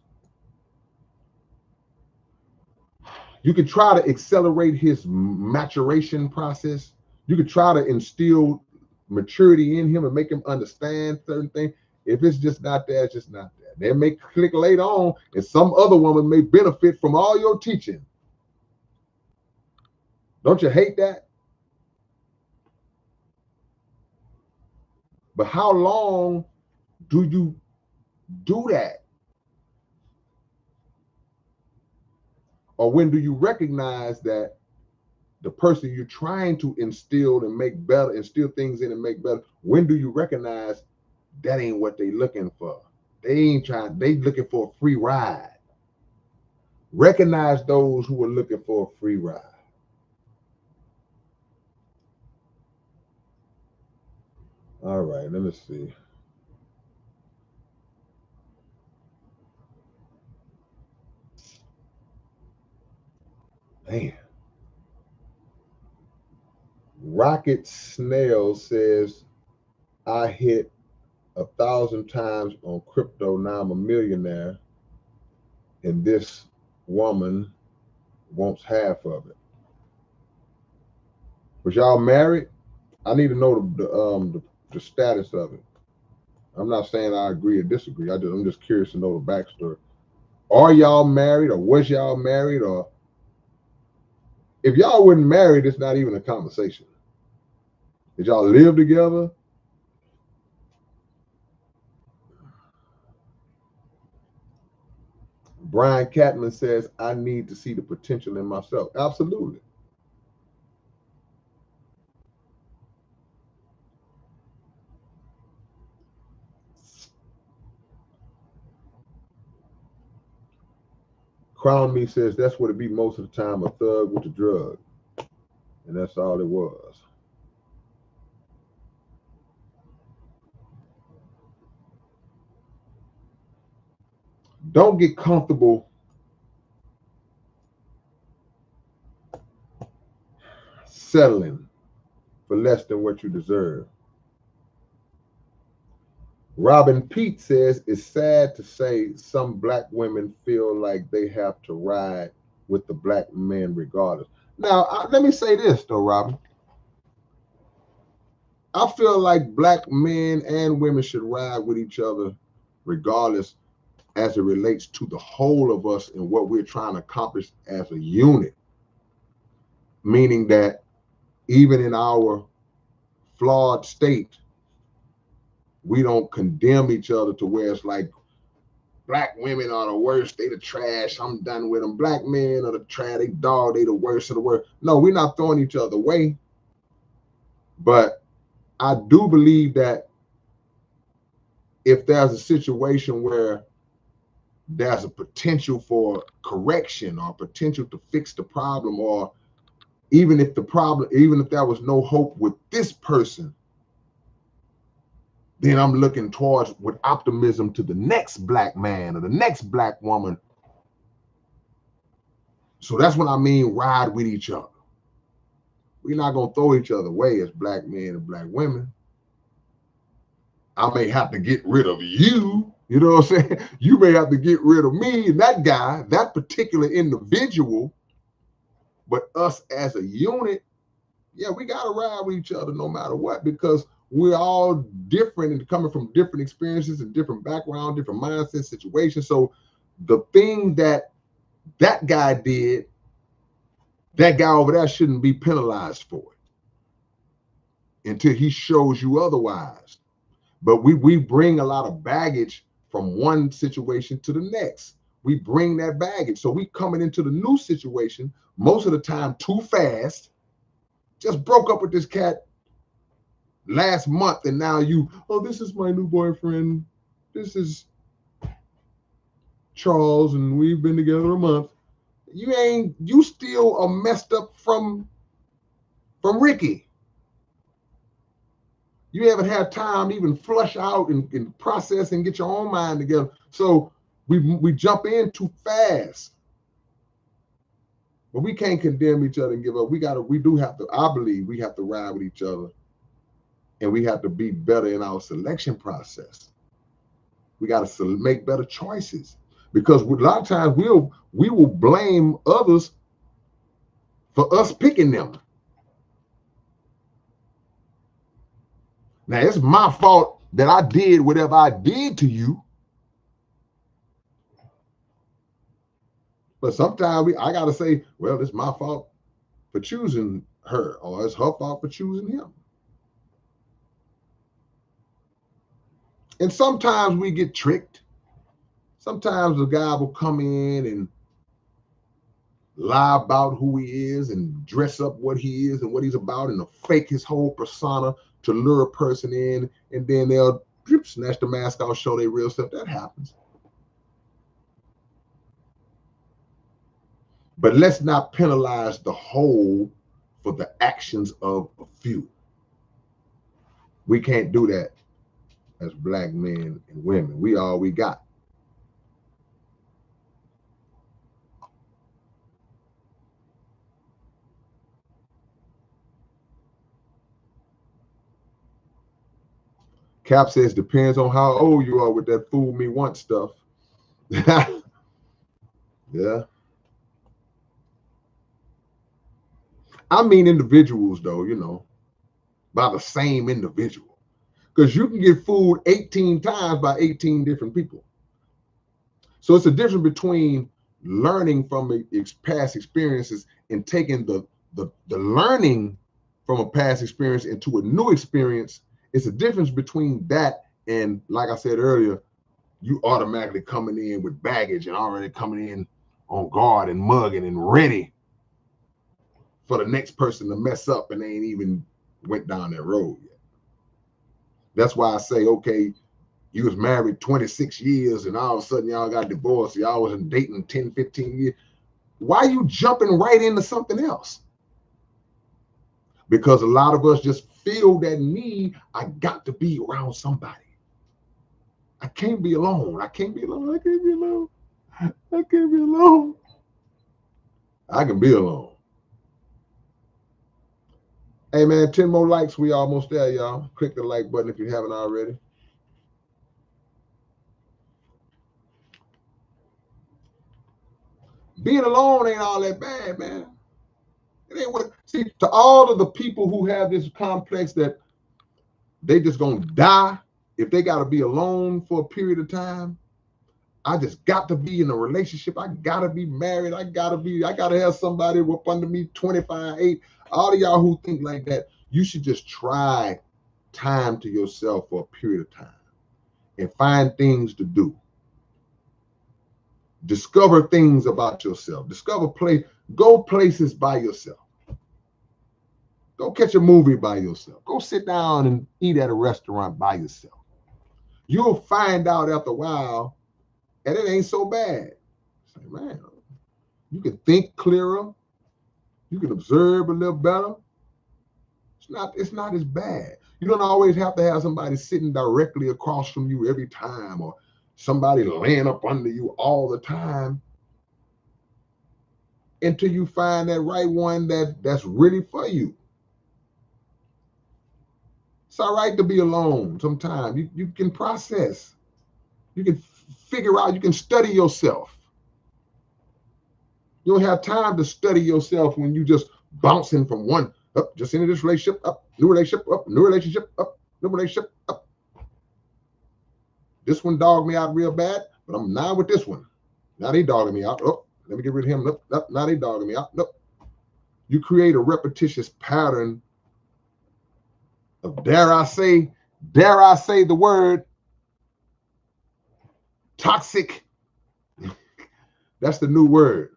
You can try to accelerate his maturation process. You can try to instill maturity in him and make him understand certain things. If it's just not there, it's just not there. They may click later on, and some other woman may benefit from all your teaching. Don't you hate that? But how long do you do that? Or when do you recognize that the person you're trying to instill and make better, instill things in and make better, when do you recognize that ain't what they looking for? They ain't trying, they looking for a free ride. Recognize those who are looking for a free ride. All right, let me see. Man. Rocket Snail says, I hit 1,000 times on crypto. Now I'm a millionaire. And this woman wants half of it. Was y'all married? I need to know the status of it. I'm not saying I agree or disagree. I'm just curious to know the backstory. Are y'all married, or was y'all married, or if y'all weren't married, it's not even a conversation. Did y'all live together? Brian Catman says, I need to see the potential in myself. Absolutely. Crown Me says, that's what it be most of the time, a thug with a drug. And that's all it was. Don't get comfortable settling for less than what you deserve. Robin Pete says, it's sad to say some black women feel like they have to ride with the black men regardless. Now, let me say this though, Robin. I feel like black men and women should ride with each other regardless, as it relates to the whole of us and what we're trying to accomplish as a unit. Meaning that even in our flawed state, we don't condemn each other to where it's like black women are the worst, they the trash, I'm done with them. Black men are the trash, they dog, they the worst of the worst. No, we're not throwing each other away. But I do believe that if there's a situation where there's a potential for correction or potential to fix the problem, or even if there was no hope with this person, then I'm looking towards with optimism to the next black man or the next black woman. So that's what I mean, ride with each other. We're not going to throw each other away as black men and black women. I may have to get rid of you. You know what I'm saying? You may have to get rid of me and that guy, that particular individual. But us as a unit, yeah, we got to ride with each other no matter what, because we're all different and coming from different experiences and different backgrounds, different mindsets, situations. So the thing that guy did, that guy over there shouldn't be penalized for it until he shows you otherwise. But we bring a lot of baggage from one situation to the next. We bring that baggage. So we coming into the new situation most of the time too fast. Just broke up with this cat last month, and now this is my new boyfriend. This is Charles, and we've been together a month. You still are messed up from Ricky. You haven't had time to even flush out and process and get your own mind together. So we jump in too fast. But we can't condemn each other and give up. I believe we have to ride with each other, and we have to be better in our selection process. We got to make better choices, because a lot of times we will blame others for us picking them. Now, it's my fault that I did whatever I did to you. But sometimes I got to say, well, it's my fault for choosing her, or it's her fault for choosing him. And sometimes we get tricked. Sometimes the guy will come in and lie about who he is and dress up what he is and what he's about and fake his whole persona to lure a person in, and then they'll snatch the mask off, show their real self. That happens. But let's not penalize the whole for the actions of a few. We can't do that as black men and women. We all we got. Cap says, depends on how old you are with that fool me once stuff. Yeah. I mean individuals though, by the same individual. because you can get fooled 18 times by 18 different people. So it's a difference between learning from past experiences and taking the learning from a past experience into a new experience. It's a difference between that and, like I said earlier, you automatically coming in with baggage and already coming in on guard and mugging and ready for the next person to mess up and they ain't even went down that road yet. That's why I say, okay, you was married 26 years and all of a sudden y'all got divorced. Y'all wasn't dating 10, 15 years. Why are you jumping right into something else? Because a lot of us just feel that need. I got to be around somebody. I can't be alone. I can't be alone. I can't be alone. I can't be alone. I can be alone. Hey man, 10 more likes. We almost there, y'all. Click the like button if you haven't already. Being alone ain't all that bad, man. It ain't what. See, to all of the people who have this complex that they just gonna die if they gotta be alone for a period of time. I just got to be in a relationship. I gotta be married. I gotta have somebody up under me 25-8. All of y'all who think like that, you should just try time to yourself for a period of time and find things to do. Discover things about yourself. Go places by yourself. Go catch a movie by yourself. Go sit down and eat at a restaurant by yourself. You'll find out after a while, and it ain't so bad. Say, man, you can think clearer. You can observe a little better. It's not as bad. You don't always have to have somebody sitting directly across from you every time or somebody laying up under you all the time until you find that right one that's really for you. It's all right to be alone sometimes. You can process. You can figure out. You can study yourself. You don't have time to study yourself when you just bouncing from one up, just into this relationship, up, new relationship, up, new relationship, up, new relationship, up. This one dogged me out real bad, but I'm now with this one. Now they dogging me out. Oh, let me get rid of him. Nope, nope, now they dogging me out. Nope. You create a repetitious pattern of dare I say the word toxic. That's the new word.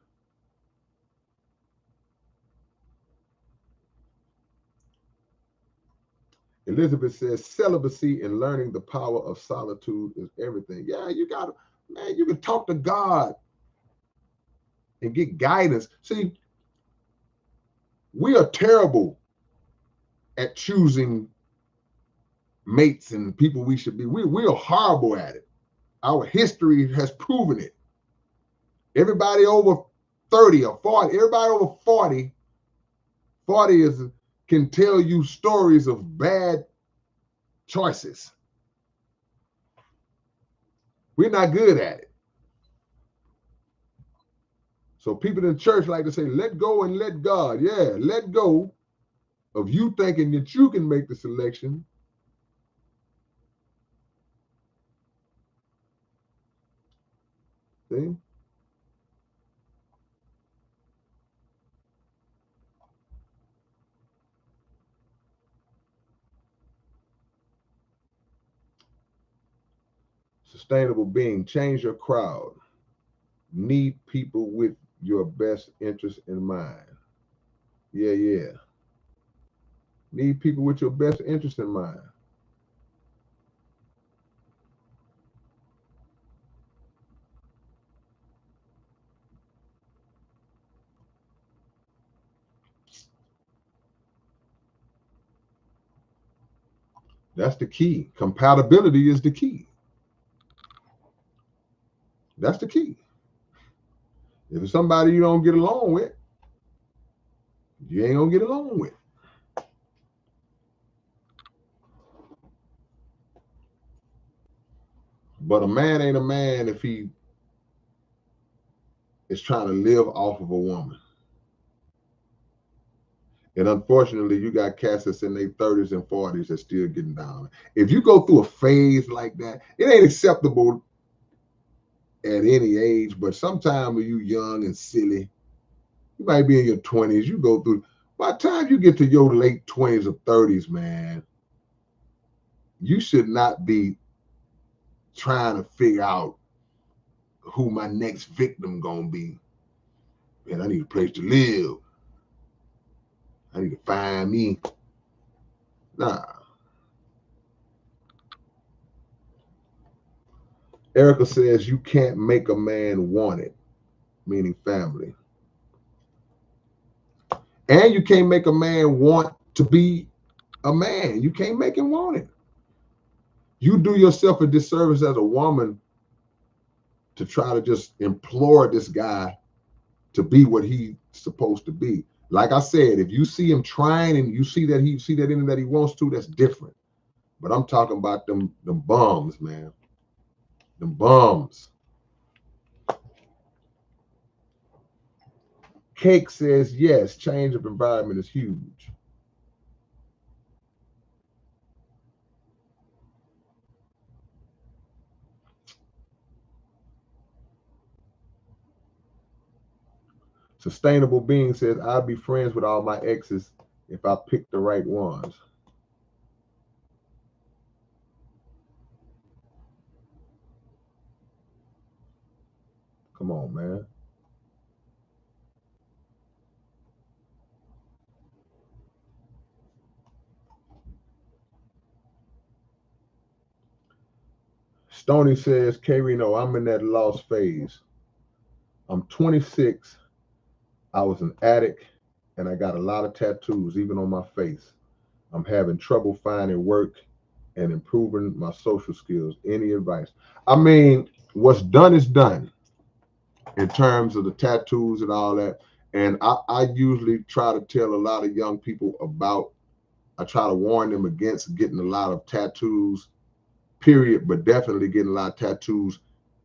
Elizabeth says celibacy and learning the power of solitude is everything. Yeah, you can talk to God and get guidance. See, we are terrible at choosing mates and people we should be. We are horrible at it. Our history has proven it. Everybody over 30 or 40, everybody over 40 can tell you stories of bad choices. We're not good at it. So people in church like to say, let go and let God. Yeah, let go of you thinking that you can make the selection. See? Sustainable being, change your crowd. Need people with your best interest in mind. Yeah. Need people with your best interest in mind. That's the key. Compatibility is the key. That's the key. If it's somebody you don't get along with, you ain't gonna get along with. But a man ain't a man if he is trying to live off of a woman. And unfortunately, you got cats that's in their 30s and 40s that's still getting down. If you go through a phase like that, it ain't acceptable at any age, but sometimes when you young and silly, you might be in your 20s, you go through, by the time you get to your late 20s or 30s, man, you should not be trying to figure out who my next victim gonna be. Man, I need a place to live. I need to find me. Nah. Erica says you can't make a man want it, meaning family. And you can't make a man want to be a man. You can't make him want it. You do yourself a disservice as a woman to try to just implore this guy to be what he's supposed to be. Like I said, if you see him trying and you see that in him that he wants to, that's different. But I'm talking about them bums, man. Them bums. Cake says, yes, change of environment is huge. Sustainable Being says, I'd be friends with all my exes if I pick the right ones. Come on, man. Stony says, K-Rino, I'm in that lost phase. I'm 26. I was an addict and I got a lot of tattoos, even on my face. I'm having trouble finding work and improving my social skills. Any advice? I mean, what's done is done in terms of the tattoos and all that. And I usually try to tell a lot of young people I try to warn them against getting a lot of tattoos, period, but definitely getting a lot of tattoos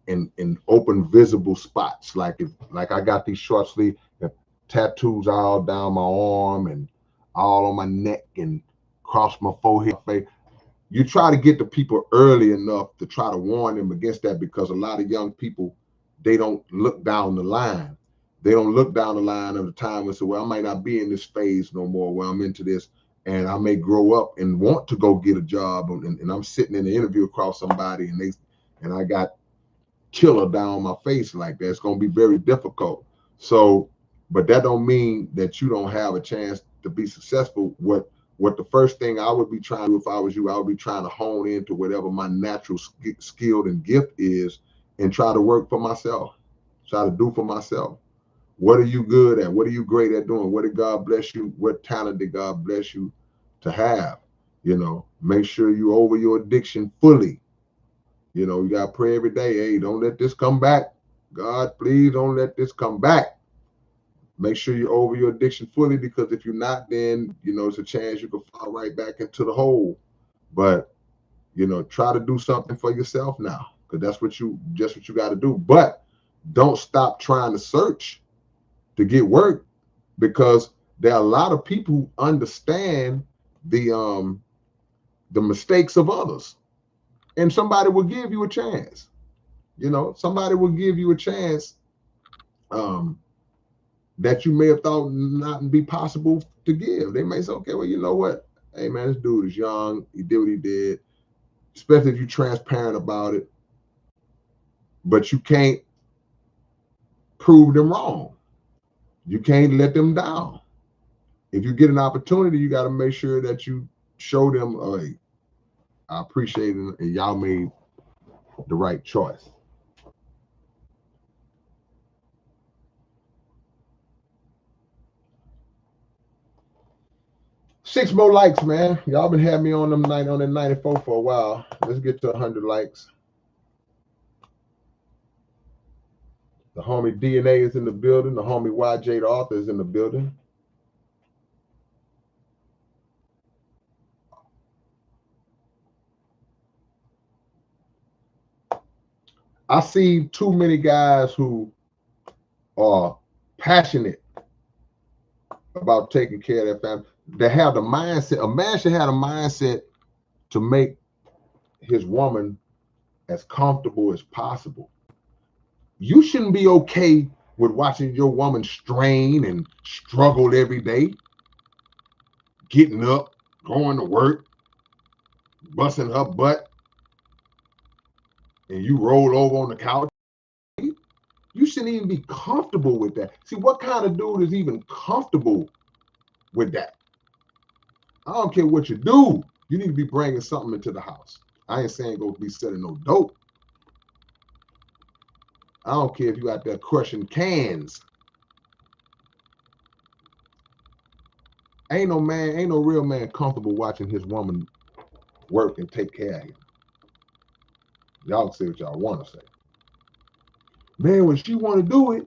in open visible spots. Like I got these short sleeve tattoos all down my arm and all on my neck and across my forehead. You try to get to people early enough to try to warn them against that, because a lot of young people, they don't look down the line. They don't look down the line of the time and say, well, I might not be in this phase no more where I'm into this, and I may grow up and want to go get a job, and I'm sitting in the interview across somebody and I got killer down my face like that. It's going to be very difficult. So, but that don't mean that you don't have a chance to be successful. What the first thing I would be trying to do if I was you, I would be trying to hone into whatever my natural skill and gift is, and try to work for myself. Try to do for myself. What are you good at? What are you great at doing? What did God bless you? What talent did God bless you to have? Make sure you over your addiction fully. You got to pray every day. Hey, don't let this come back. God, please don't let this come back. Make sure you're over your addiction fully, because if you're not, then, it's a chance you can fall right back into the hole. But, try to do something for yourself now, because that's what you got to do. But don't stop trying to search to get work, because there are a lot of people who understand the mistakes of others, and somebody will give you a chance. Somebody will give you a chance that you may have thought not be possible to give. They may say, okay, well, you know what? Hey, man, this dude is young. He did what he did, especially if you're transparent about it. But you can't prove them wrong. You can't let them down. If you get an opportunity, you got to make sure that you show them, oh, hey, I appreciate it, and y'all made the right choice. Six more likes, man. Y'all been having me on them on that 94 for a while. Let's get to 100 likes. The homie DNA is in the building. The homie YJ the author is in the building. I see too many guys who are passionate about taking care of their family. They have the mindset. A man should have a mindset to make his woman as comfortable as possible. You shouldn't be okay with watching your woman strain and struggle every day, getting up, going to work, busting her butt, and you roll over on the couch. You shouldn't even be comfortable with that. See, what kind of dude is even comfortable with that? I don't care what you do. You need to be bringing something into the house. I ain't saying go be selling no dope. I don't care if you out there crushing cans. Ain't no real man comfortable watching his woman work and take care of him. Y'all say what y'all want to say. Man, when she want to do it,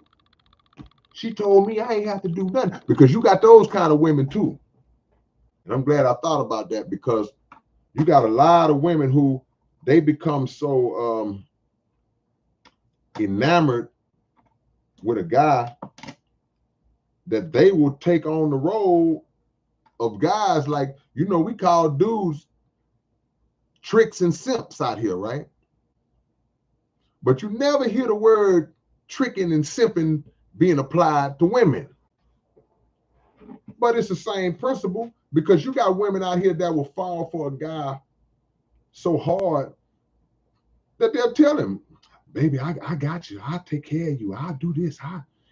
she told me I ain't have to do nothing. Because you got those kind of women too. And I'm glad I thought about that, because you got a lot of women who they become so enamored with a guy that they will take on the role of guys like, we call dudes tricks and simps out here, right? But you never hear the word tricking and simping being applied to women. But it's the same principle, because you got women out here that will fall for a guy so hard that they'll tell him, baby, I got you. I'll take care of you. I'll do this.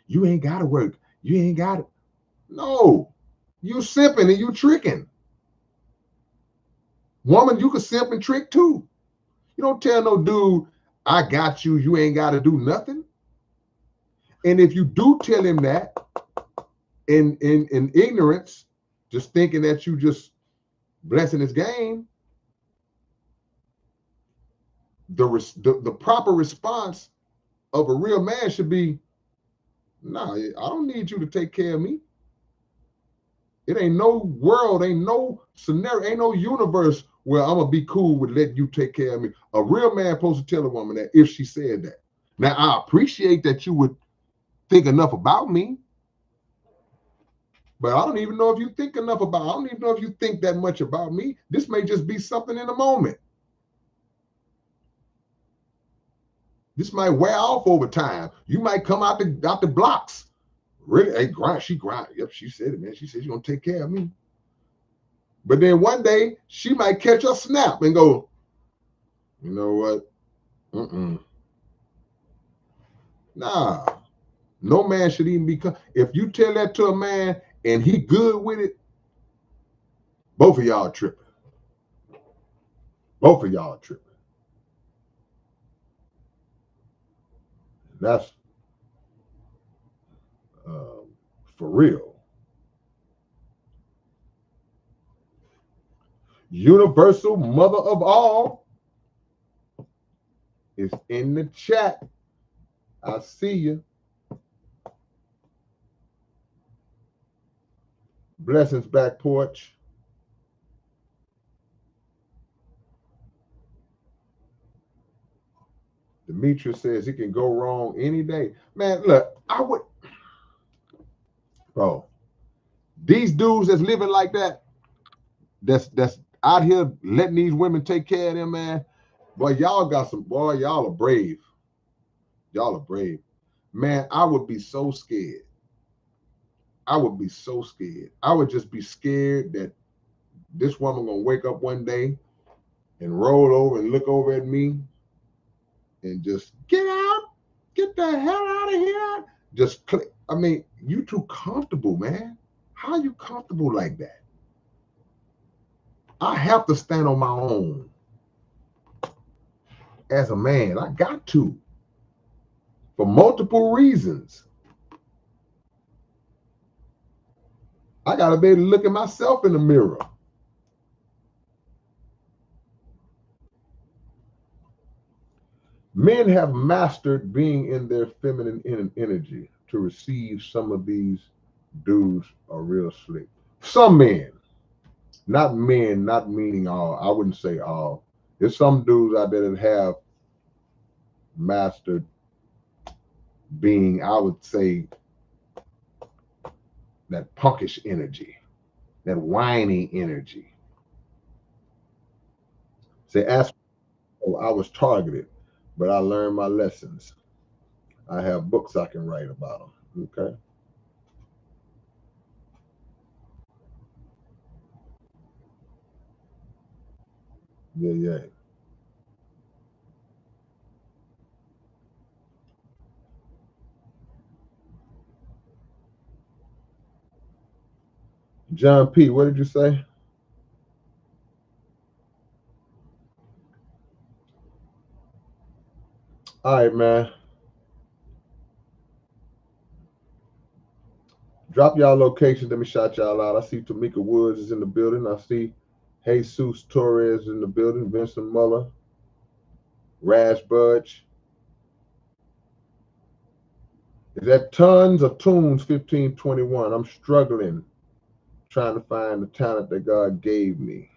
You ain't got to work. You ain't got it. No, you simping and you tricking. Woman, you can simp and trick too. You don't tell no dude, I got you. You ain't got to do nothing. And if you do tell him that in ignorance, just thinking that you just blessing his game, the proper response of a real man should be, nah, I don't need you to take care of me. It ain't no world, ain't no scenario, ain't no universe where I'm gonna be cool with letting you take care of me. A real man supposed to tell a woman that if she said that. Now, I appreciate that you would think enough about me, but I don't even know if you think enough about, I don't even know if you think that much about me. This may just be something in the moment. This might wear off over time. You might come out the blocks. Really, hey, she grind. Yep, she said it, man. She said she's gonna take care of me. But then one day she might catch a snap and go, you know what? Nah, no man should even be. If you tell that to a man and he good with it, both of y'all tripping. Both of y'all tripping. That's for real. Universal mother of all is in the chat. I see you. Blessings, back porch. Demetrius says it can go wrong any day. Man, look, bro, these dudes that's living like that, that's out here letting these women take care of them, man. Boy, y'all are brave. Y'all are brave. Man, I would be so scared. I would be so scared. I would just be scared that this woman gonna wake up one day and roll over and look over at me and just get the hell out of here. Just click. I mean, you too comfortable, man. How are you comfortable like that? I have to stand on my own as a man. I got to, for multiple reasons. I gotta be able to look at myself in the mirror. Men have mastered being in their feminine energy to receive. Some of these dudes are real slick. Some men, not meaning all. I wouldn't say all. There's some dudes out there that have mastered being, I would say, that punkish energy, that whiny energy. Say, ask, oh, I was targeted, but I learned my lessons. I have books I can write about them. Okay. Yeah, yeah. John P., what did you say? All right, man. Drop y'all locations. Let me shout y'all out. I see Tamika Woods is in the building. I see Jesus Torres in the building. Vincent Muller, Rash Budge. Is that tons of tunes 1521? I'm struggling trying to find the talent that God gave me.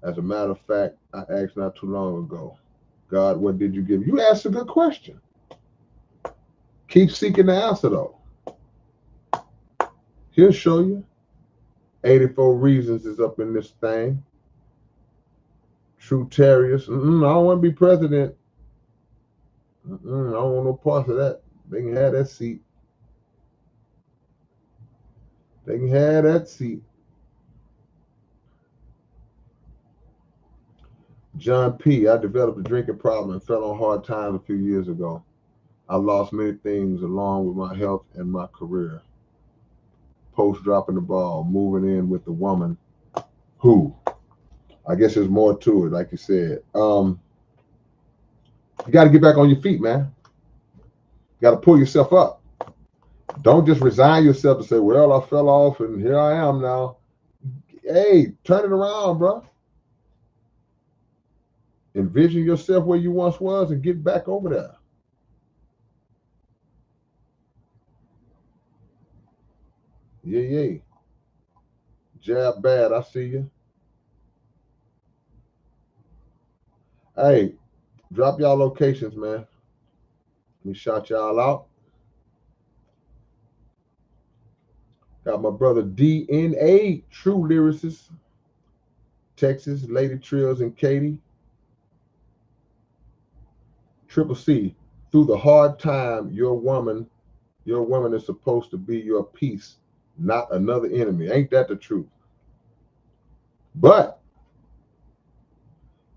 As a matter of fact, I asked not too long ago, God, what did you give? You asked a good question. Keep seeking the answer though. He'll show you. 84 Reasons is up in this thing. True Terriers. I don't want to be president. I don't want no parts of that. They can have that seat. They can have that seat. John P., I developed a drinking problem and fell on hard times a few years ago. I lost many things along with my health and my career. Post dropping the ball, moving in with the woman who, I guess there's more to it, like you said. You got to get back on your feet, man. You got to pull yourself up. Don't just resign yourself to say, well, I fell off and here I am now. Hey, turn it around, bro. Envision yourself where you once was and get back over there. Yeah, yeah. Jab bad, I see you. Hey, drop y'all locations, man. Let me shout y'all out. Got my brother DNA, true lyricist, Texas, Lady Trills and Katie. Triple C, through the hard time, your woman is supposed to be your peace, not another enemy. Ain't that the truth? But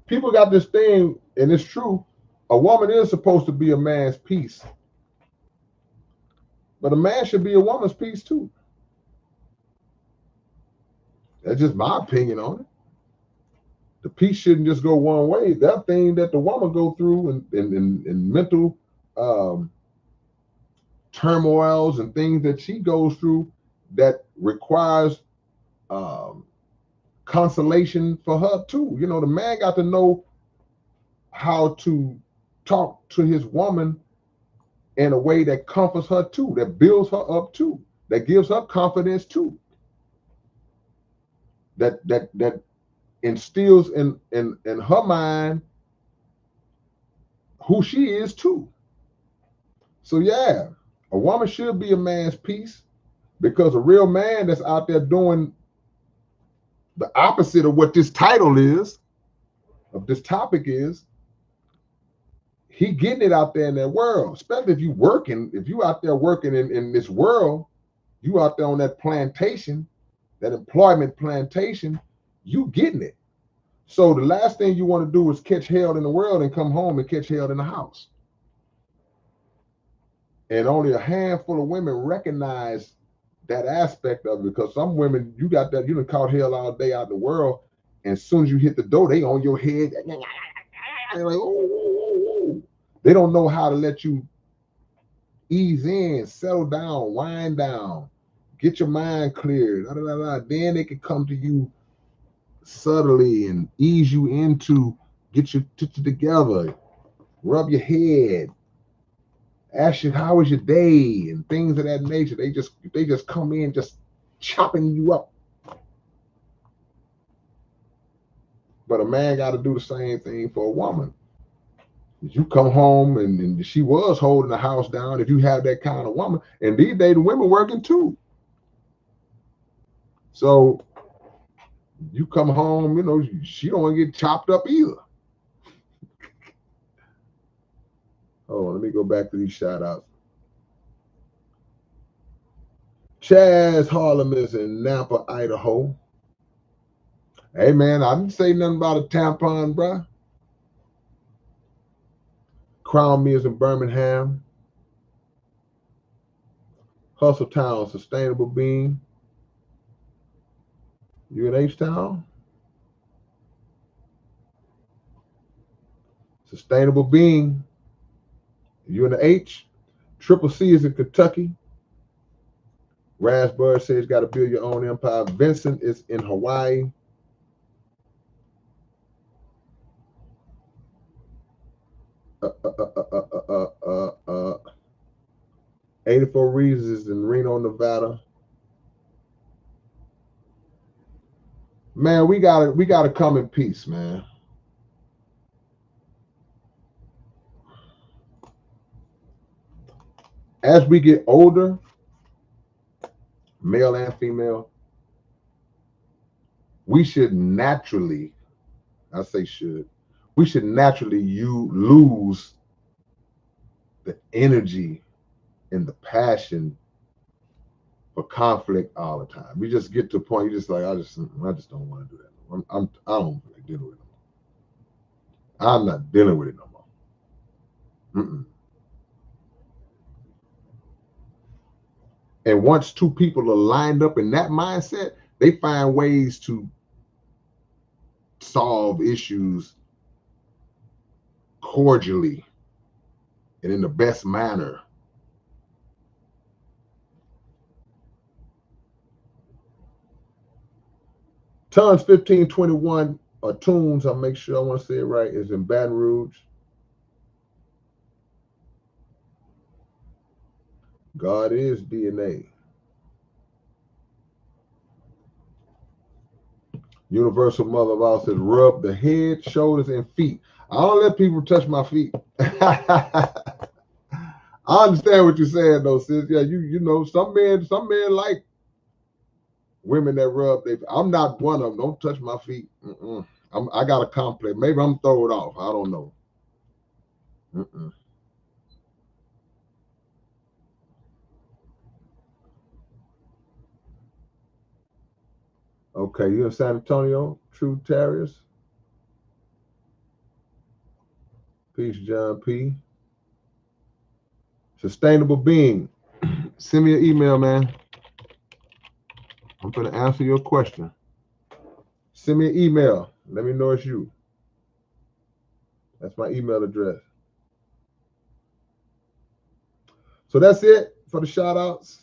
people got this thing, and it's true. A woman is supposed to be a man's peace, but a man should be a woman's peace too. That's just my opinion on it. The peace shouldn't just go one way. That thing that the woman go through and mental um, turmoils and things that she goes through that requires um, consolation for her too. You know, the man got to know how to talk to his woman in a way that comforts her too, that builds her up too, that gives her confidence too, that instills in her mind who she is too. So yeah, a woman should be a man's peace because a real man that's out there doing the opposite of what this title is, of this topic is, he getting it out there in that world, especially if you working, if you out there working in this world, you out there on that plantation, that employment plantation, you getting it. So the last thing you want to do is catch hell in the world and come home and catch hell in the house. And only a handful of women recognize that aspect of it because some women, you got that, you done caught hell all day out in the world, and as soon as you hit the door, they on your head. They're like, oh, oh, oh. They don't know how to let you ease in, settle down, wind down, get your mind cleared. Da, da, da, da. Then they can come to you subtly and ease you into, get you together, rub your head, ask you how was your day and things of that nature. They just come in just chopping you up. But a man got to do the same thing for a woman. If you come home and she was holding the house down, if you have that kind of woman, and these days the women working too. So you come home, you know, she don't want to get chopped up either. Oh, let me go back to these shout outs. Chaz Harlem is in Nampa, Idaho. Hey man, I didn't say nothing about a tampon, bruh. Crown Me is in Birmingham. Hustle Town, Sustainable Bean. You in H-Town? Sustainable Bean. You in the H? Triple C is in Kentucky. Raspberry says got to build your own empire. Vincent is in Hawaii. uh, uh, uh, uh, 84 Reasons is in Reno, Nevada. Man, we gotta come in peace, man. As we get older, male and female, we should naturally, I say should, we should naturally lose the energy and the passion for conflict all the time. We just get to a point you just like, I just don't want to do that. I don't feel like dealing with it no more. I'm not dealing with it no more. Mm-mm. And once two people are lined up in that mindset, they find ways to solve issues cordially and in the best manner. Tons 1521 or Tunes, I'll make sure I want to say it right, is in Baton Rouge. God is DNA. Universal Mother of all says rub the head, shoulders, and feet. I don't let people touch my feet. I understand what you're saying though, sis. Yeah, you know, some men like women that rub their. I'm not one of them. Don't touch my feet. I got a complex. Maybe I'm thrown off. I don't know. Okay, you in San Antonio? True Terriers. Peace, John P. Sustainable Being. Send me an email, man. I'm going to answer your question. Send me an email. Let me know it's you. That's my email address. So that's it for the shout outs.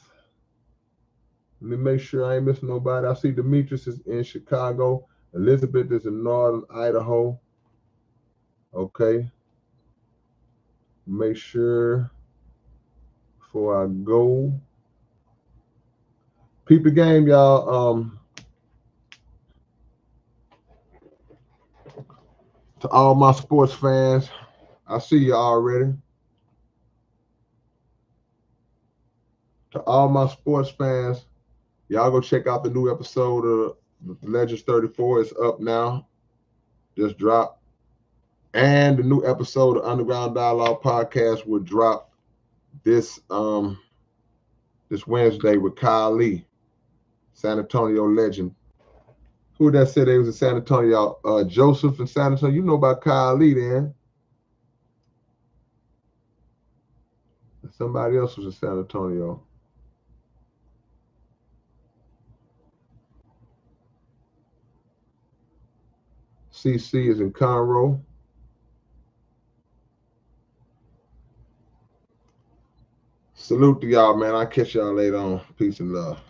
Let me make sure I ain't missing nobody. I see Demetrius is in Chicago. Elizabeth is in Northern Idaho. Okay. Make sure before I go. Peep the game, y'all. To all my sports fans, I see you already. To all my sports fans, y'all go check out the new episode of Legends 34. It's up now. Just dropped. And the new episode of Underground Dialogue Podcast will drop this this Wednesday with Kyle Lee, San Antonio legend. Who that said they was in San Antonio? Joseph in San Antonio. You know about Kyle Lee then. Somebody else was in San Antonio. CC is in Conroe. Salute to y'all, man. I'll catch y'all later on. Peace and love.